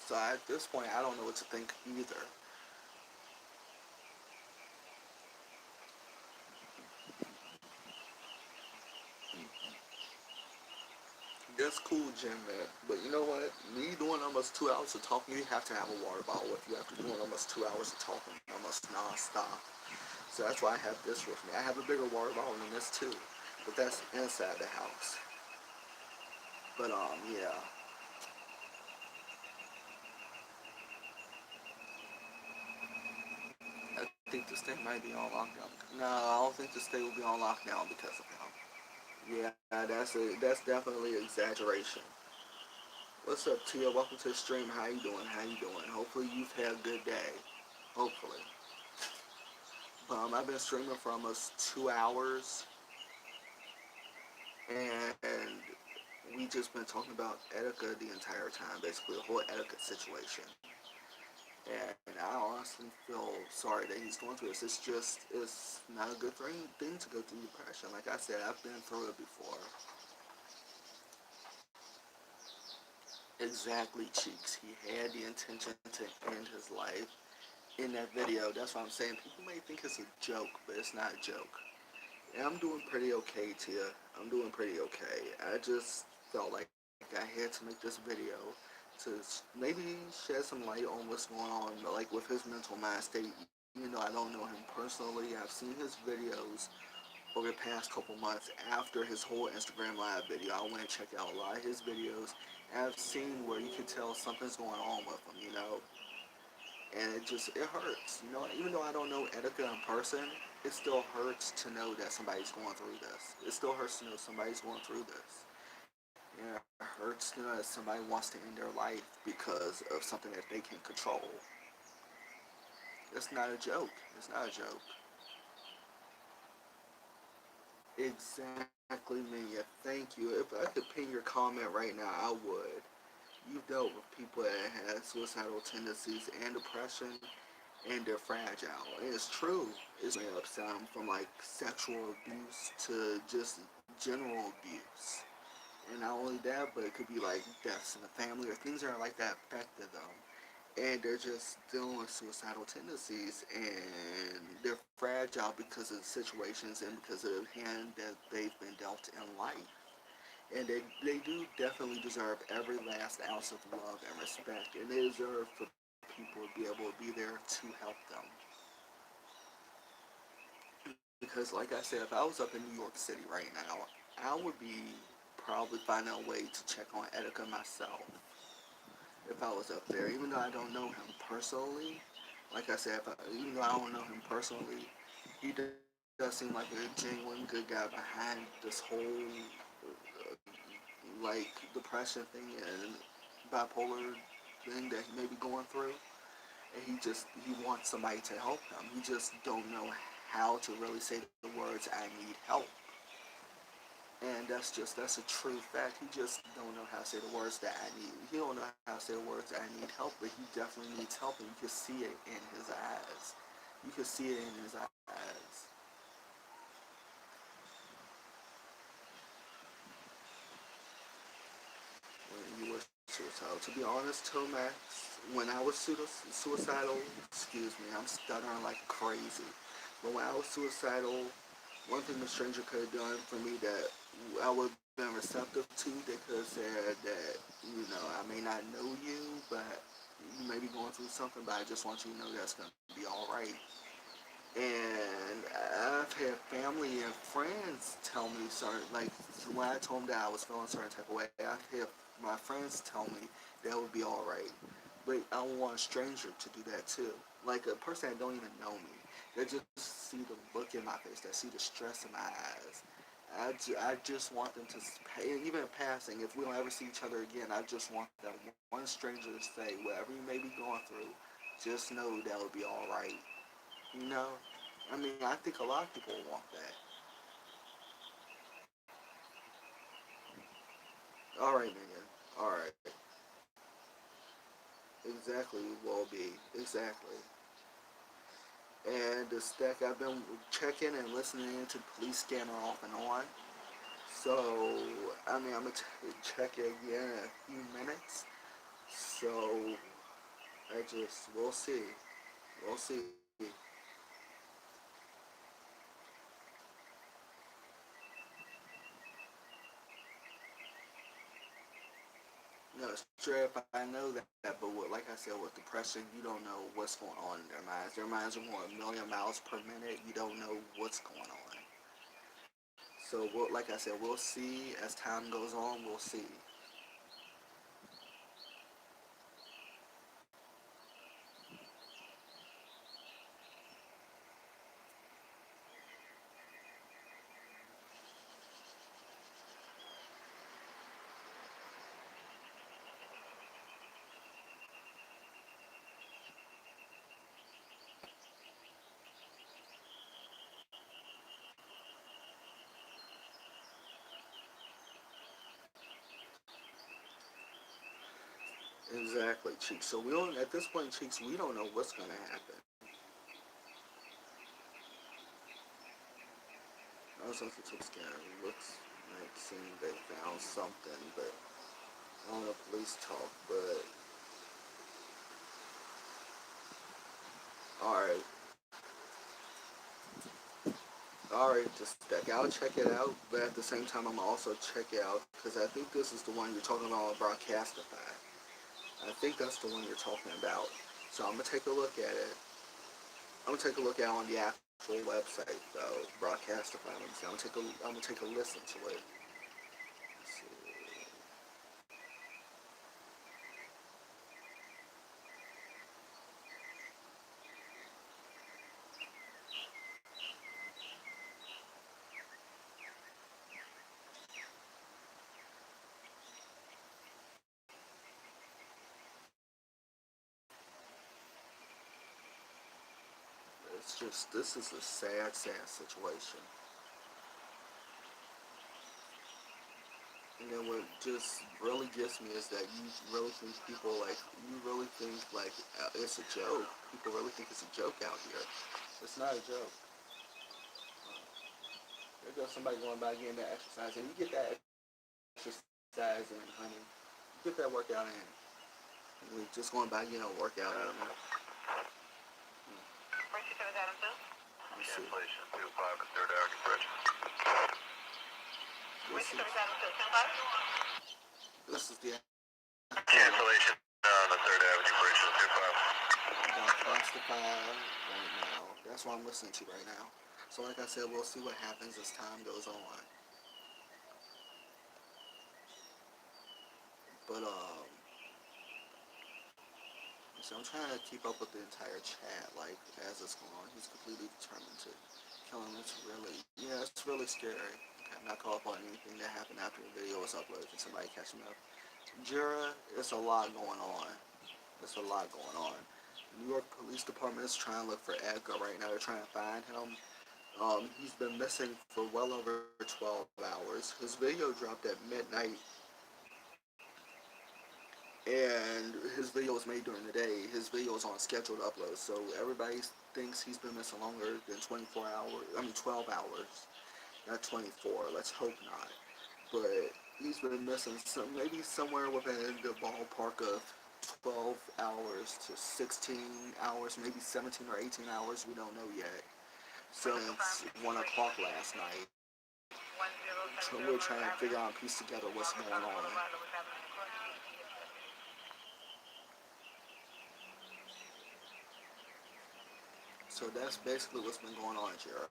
[SPEAKER 1] So at this point, I don't know what to think either. That's cool, Jim, man. But you know what? Me doing almost 2 hours of talking, you have to have a water bottle with you after doing almost 2 hours of talking, almost non-stop. So that's why I have this with me. I have a bigger water bottle than this too, but that's inside the house. But yeah. I think the state might be on lockdown. No, I don't think the state will be on lockdown because of him. Yeah, that's definitely exaggeration. What's up, Tia? Welcome to the stream. How you doing? How you doing? Hopefully you've had a good day. Hopefully. I've been streaming for almost 2 hours, and we just been talking about Etika the entire time, basically the whole Etika situation. And I honestly feel sorry that he's going through this. It's not a good thing to go through depression. Like I said, I've been through it before. Exactly, Cheeks. He had the intention to end his life in that video. That's what I'm saying. People may think it's a joke, but it's not a joke. And I'm doing pretty okay, Tia. I'm doing pretty okay. I just felt like I had to make this video to maybe shed some light on what's going on, like with his mental mind state. Even though I don't know him personally, I've seen his videos over the past couple months after his whole Instagram live video. I went and checked out a lot of his videos, and I've seen where you can tell something's going on with him. And it hurts. Even though I don't know Etika in person, it still hurts to know that somebody's going through this. It still hurts to know somebody's going through this. And it hurts to know that somebody wants to end their life because of something that they can control. It's not a joke. It's not a joke. Exactly, Mia. Thank you. If I could pin your comment right now, I would. You've dealt with people that have suicidal tendencies and depression, and they're fragile. And it's true. It's made up some from like sexual abuse to just general abuse. And not only that, but it could be like deaths in the family or things that are like that affected them. And they're just dealing with suicidal tendencies, and they're fragile because of the situations and because of the hand that they've been dealt in life. And they do definitely deserve every last ounce of love and respect, and they deserve for people to be able to be there to help them. Because, like I said, if I was up in New York City right now, I would be probably finding a way to check on Etika myself if I was up there, even though I don't know him personally. Like I said, even though I don't know him personally, he does seem like a genuine good guy behind this whole like depression thing and bipolar thing that he may be going through. And he wants somebody to help him. He just don't know how to really say the words "I need help." And that's a true fact. He just don't know how to say the words that I need. He don't know how to say the words that I need help, but he definitely needs help, and you can see it in his eyes. You can see it in his eyes. When you were suicidal. To be honest, Tomax, when I was suicidal, excuse me, I'm stuttering like crazy. But when I was suicidal, one thing the stranger could have done for me that I would have been receptive to, they could have said that, I may not know you, but you may be going through something, but I just want you to know that's going to be all right. And I've had family and friends tell me certain, like when I told them that I was feeling a certain type of way, I've had my friends tell me that would be all right. But I don't want a stranger to do that too. Like a person that don't even know me, they just see the look in my face, they see the stress in my eyes. I just want them to, even in passing, if we don't ever see each other again, I just want that one stranger to say, whatever you may be going through, just know that will be all right. You know? I mean, I think a lot of people want that. All right, Megan. All right. Exactly, will be. Exactly. And the stack I've been checking and listening into the police scanner off and on. So, I mean, I'm going to check it again in a few minutes. So, we'll see. We'll see. No, sure, if I know that, but like I said, with depression, you don't know what's going on in their minds. Their minds are going a million miles per minute. You don't know what's going on. So, like I said, we'll see as time goes on. We'll see. Exactly, Cheeks. So we don't. At this point, Cheeks, we don't know what's going to happen. I was looking to scan. Looks like seeing they found something, but I don't know police talk. But all right, all right, just stack. I'll check it out, but at the same time, I'm also check it out because I think this is the one you're talking about on Broadcastify. I think that's the one you're talking about. So I'm gonna take a look at it. I'm gonna take a look at it on the actual website though, Broadcastify. Let me see. I'm gonna take a listen to it. Let's see. this is a sad, sad situation. And then what just really gets me is that you really think people like, you really think like it's a joke. People really think it's a joke out here. It's not a joke. There goes somebody going by getting that exercise, and you get that exercise in, honey. You get that workout in. You're just going by getting a workout in.
[SPEAKER 3] Where's you coming down to?
[SPEAKER 1] You see,
[SPEAKER 3] Cancellation 2-5 at 3rd Avenue Bridge. Where's
[SPEAKER 1] this
[SPEAKER 3] you
[SPEAKER 1] is
[SPEAKER 3] coming down to? 10-5?
[SPEAKER 1] this is the
[SPEAKER 3] Cancellation on the 3rd Avenue Bridge at 2-5.
[SPEAKER 1] about classified right now. That's what I'm listening to right now. So like I said, we'll see what happens as time goes on. But so I'm trying to keep up with the entire chat, like as it's going on. He's completely determined to kill him. It's really, yeah, it's really scary. Okay, I'm not caught up on anything that happened after the video was uploaded. Can somebody catch me up? Jura, it's a lot going on. It's a lot going on. The New York Police Department is trying to look for Edgar right now. They're trying to find him. He's been missing for well over 12 hours. His video dropped at midnight, and his video was made during the day. His video is on scheduled upload, so everybody thinks he's been missing longer than 24 hours. I mean 12 hours, not 24. Let's hope not. But he's been missing maybe somewhere within the ballpark of 12 hours to 16 hours, maybe 17 or 18 hours. We don't know yet. Since 1 o'clock last night. So we're trying to figure out and piece together what's going on. So that's basically what's been going on, Jared.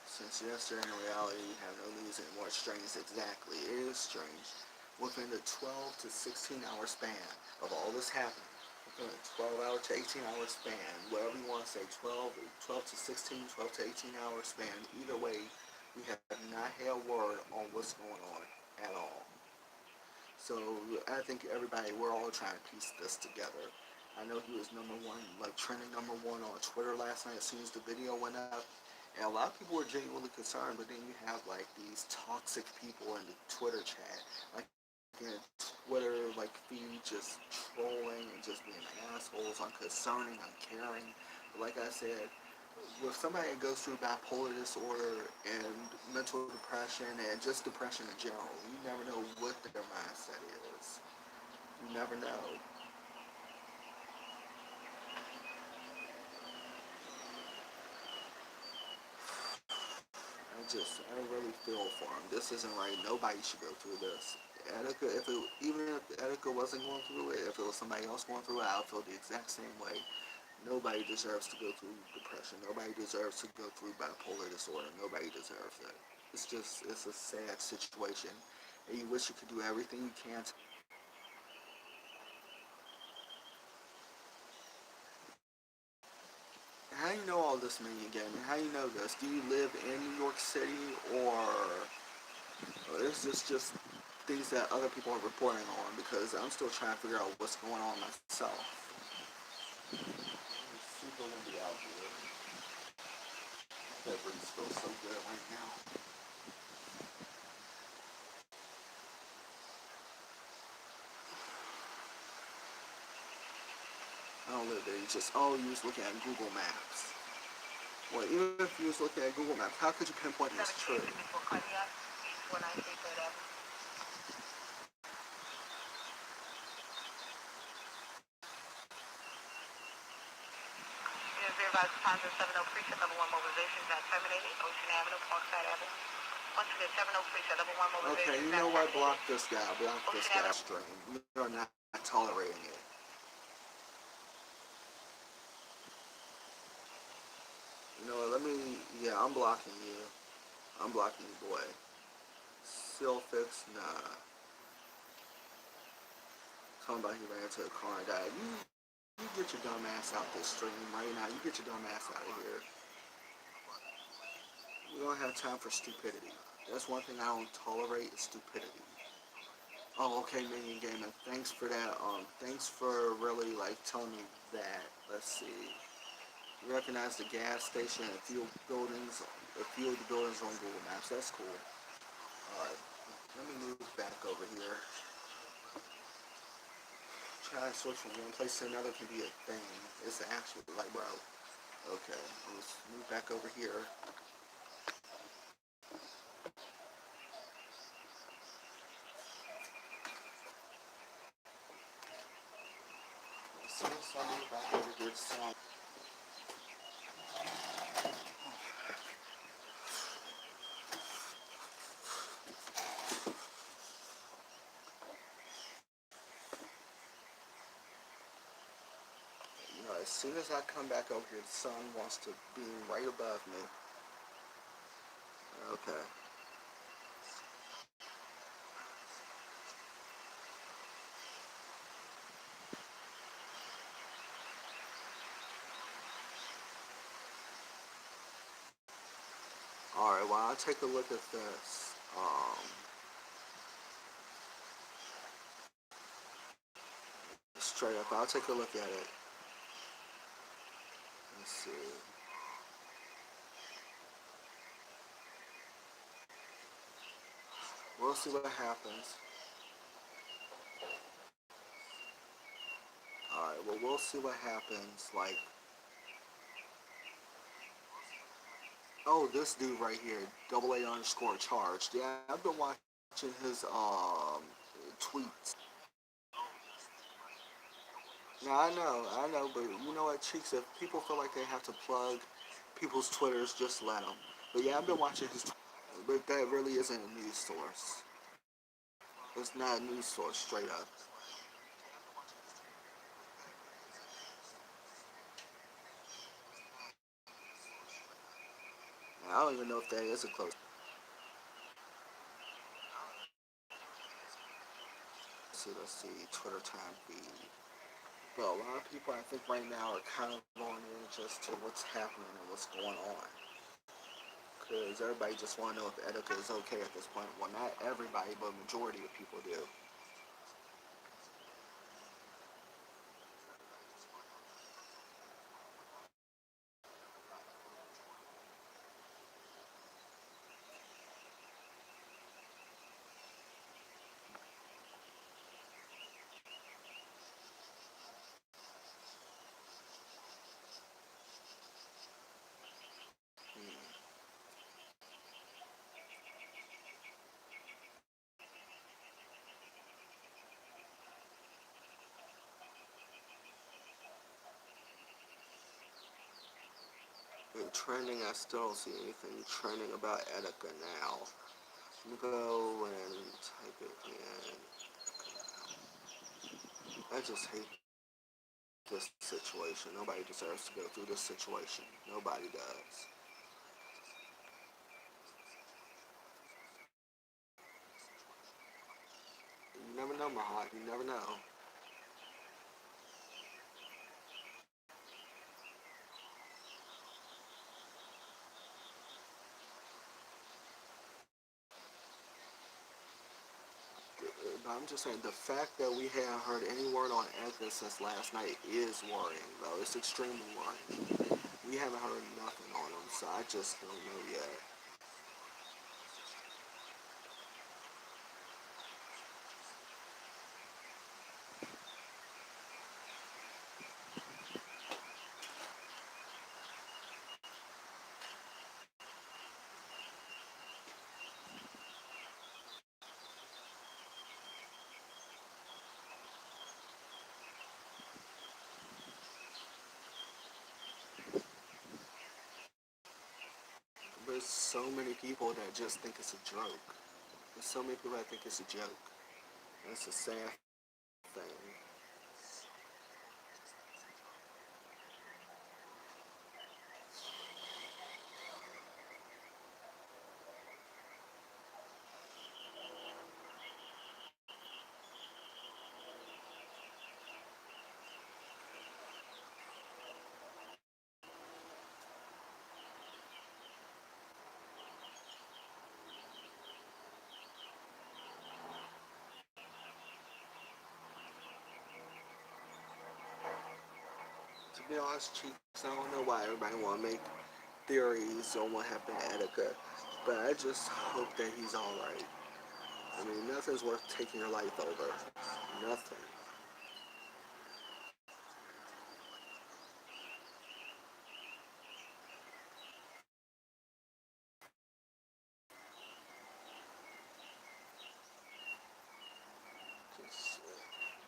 [SPEAKER 1] Since yesterday, in reality, we have no news anymore. It's strange, exactly. It is strange. Within the 12 to 16 hour span of all this happening, within a 12-hour to 18-hour span, whatever you want to say, 12 to 16, 12 to 18-hour span, either way, we have not had word on what's going on at all. So I think everybody, we're all trying to piece this together. I know he was number one, like trending number one on Twitter last night as soon as the video went up. And a lot of people were genuinely concerned, but then you have like these toxic people in the Twitter chat, like in Twitter like feed, just trolling and just being assholes, unconcerning, uncaring. But like I said, with somebody that goes through bipolar disorder and mental depression and just depression in general, you never know what their mindset is. You never know. I really feel for him. This isn't right. Nobody should go through this. Etika, even if Etika wasn't going through it, if it was somebody else going through it, I would feel the exact same way. Nobody deserves to go through depression. Nobody deserves to go through bipolar disorder. Nobody deserves it. It's a sad situation. And you wish you could do everything you can to. How do you know all this, man, again? How do you know this? Do you live in New York City, or is this just things that other people are reporting on? Because I'm still trying to figure out what's going on myself. It's super windy out here. That breeze feels so good right now. I don't live there. You was looking at Google Maps. Well, even if you was looking at Google Maps, how could you pinpoint this tree?
[SPEAKER 3] Times at 703, level 1 mobilization got terminated. Ocean Avenue, Parkside Avenue. Once again, 703, level 1 mobilization.
[SPEAKER 1] Okay, you know what? Block this guy. Block this guy stream. We are not tolerating it. You know what? I'm blocking you. I'm blocking you, boy. Seal fix, nah. Talking about he ran into a car and died. You get your dumb ass out this stream right now. You get your dumb ass out of here. We don't have time for stupidity. That's one thing I don't tolerate is stupidity. Oh, okay, Minion Gaming. Thanks for that. Thanks for really like telling me that. Let's see. You recognize the gas station and a few of the buildings on Google Maps. That's cool. Alright, let me move back over here. Try to switch from one place to another can be a thing. It's actually like, bro. Okay, let's move back over here. As soon as I move back over here, as soon as I come back over here, the sun wants to beam right above me. Okay. Alright, well, I'll take a look at this. Straight up, I'll take a look at it. Let's see. We'll see what happens. Alright, well, we'll see what happens. Like, oh, this dude right here, AA_charged. Yeah, I've been watching his tweets. Now I know, but you know what, Cheeks? If people feel like they have to plug people's Twitters, just let them. But yeah, I've been watching his, but that really isn't a news source. It's not a news source, straight up. I don't even know if that is a close. Let's see, Twitter time feed. But a lot of people, I think, right now are kind of on in just to what's happening and what's going on. Because everybody just want to know if Etika is okay at this point. Well, not everybody, but majority of people do. And trending, I still don't see anything trending about Etika now. Let me go and type it in. I just hate this situation. Nobody deserves to go through this situation. Nobody does. You never know, Mahat. You never know. But I'm just saying, the fact that we haven't heard any word on Etika since last night is worrying, though. It's extremely worrying. We haven't heard nothing on him, so I just don't know yet. There's so many people that just think it's a joke. There's so many people that think it's a joke. That's a sad thing. be honest, Cheeks, I don't know why everybody want to make theories on what happened to Etika, but I just hope that he's alright. I mean, nothing's worth taking your life over. Nothing. Just,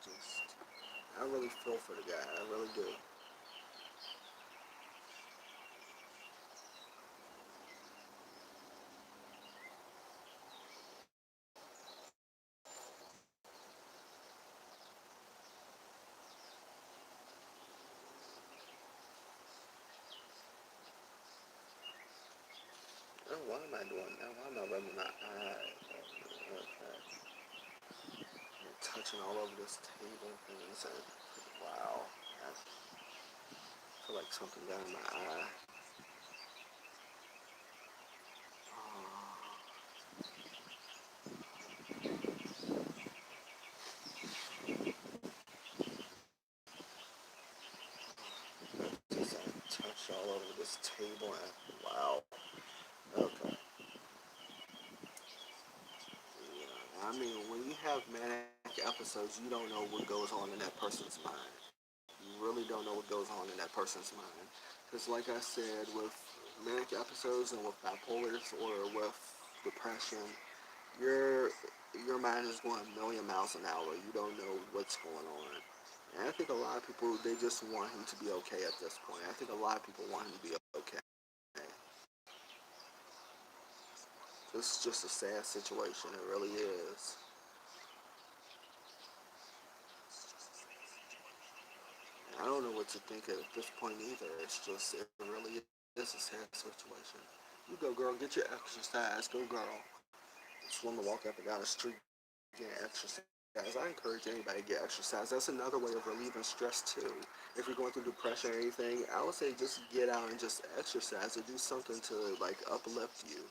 [SPEAKER 1] just, I really feel for the guy. I really do. Oh, why am I doing that? Why am I rubbing my eye? Okay. I'm touching all over this table things and wow. I feel like something got in my eye. Just touched all over this table and wow. Okay. Yeah. I mean, when you have manic episodes, you don't know what goes on in that person's mind. You really don't know what goes on in that person's mind. Because, like I said, with manic episodes and with bipolar disorder, with depression, your your mind is going a million miles an hour. You don't know what's going on. And I think a lot of people they just want him to be okay at this point. I think a lot of people want him to be okay. It's just a sad situation. It really is. I don't know what to think at this point either. It's just it really is a sad situation. You go, girl. Get your exercise. Go, girl. Swim and walk up and down the street, get exercise. I encourage anybody to get exercise. That's another way of relieving stress too. If you're going through depression or anything, I would say just get out and just exercise or do something to like uplift you.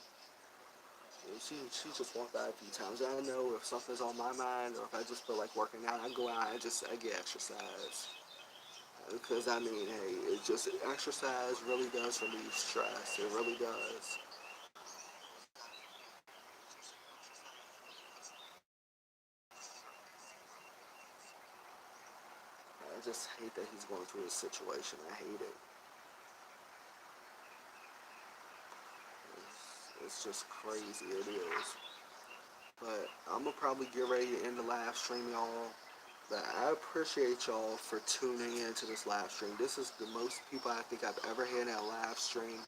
[SPEAKER 1] She just walked by a few times. I know if something's on my mind or if I just feel like working out, I go out and I get exercise. Because I mean, hey, it just exercise really does relieve stress. It really does. I just hate that he's going through this situation. I hate it. It's just crazy. It is. But I'm gonna probably get ready to end the live stream, y'all. But I appreciate y'all for tuning in to this live stream. This is the most people I think I've ever had in a live stream.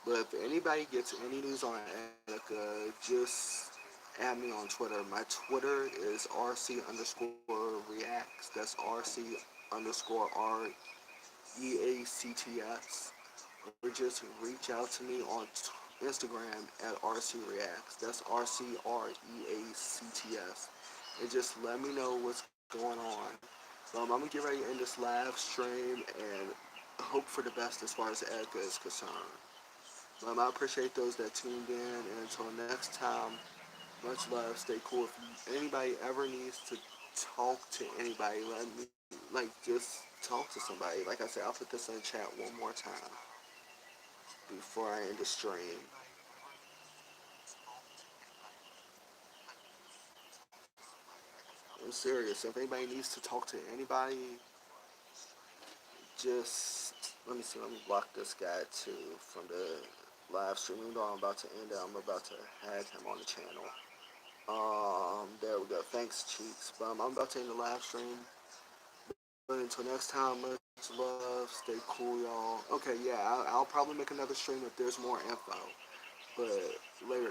[SPEAKER 1] But if anybody gets any news on Etika, just add me on Twitter. My Twitter is RC underscore reacts. That's RC underscore REACTS. Or just reach out to me on Instagram at RC Reacts. That's RCREACTS. And just let me know what's going on. I'm gonna get ready to end this live stream and hope for the best as far as Edgar is concerned. I appreciate those that tuned in, and until next time, much love. Stay cool. If anybody ever needs to talk to anybody, let me just talk to somebody. Like I said, I'll put this in the chat one more time before I end the stream. I'm serious. If anybody needs to talk to anybody, just let me see. Let me block this guy too from the live stream. Even though I'm about to end it, I'm about to have him on the channel. There we go. Thanks, Cheeks. But I'm about to end the live stream. But until next time, much love. Stay cool, y'all. Okay, yeah, I'll probably make another stream if there's more info. But later.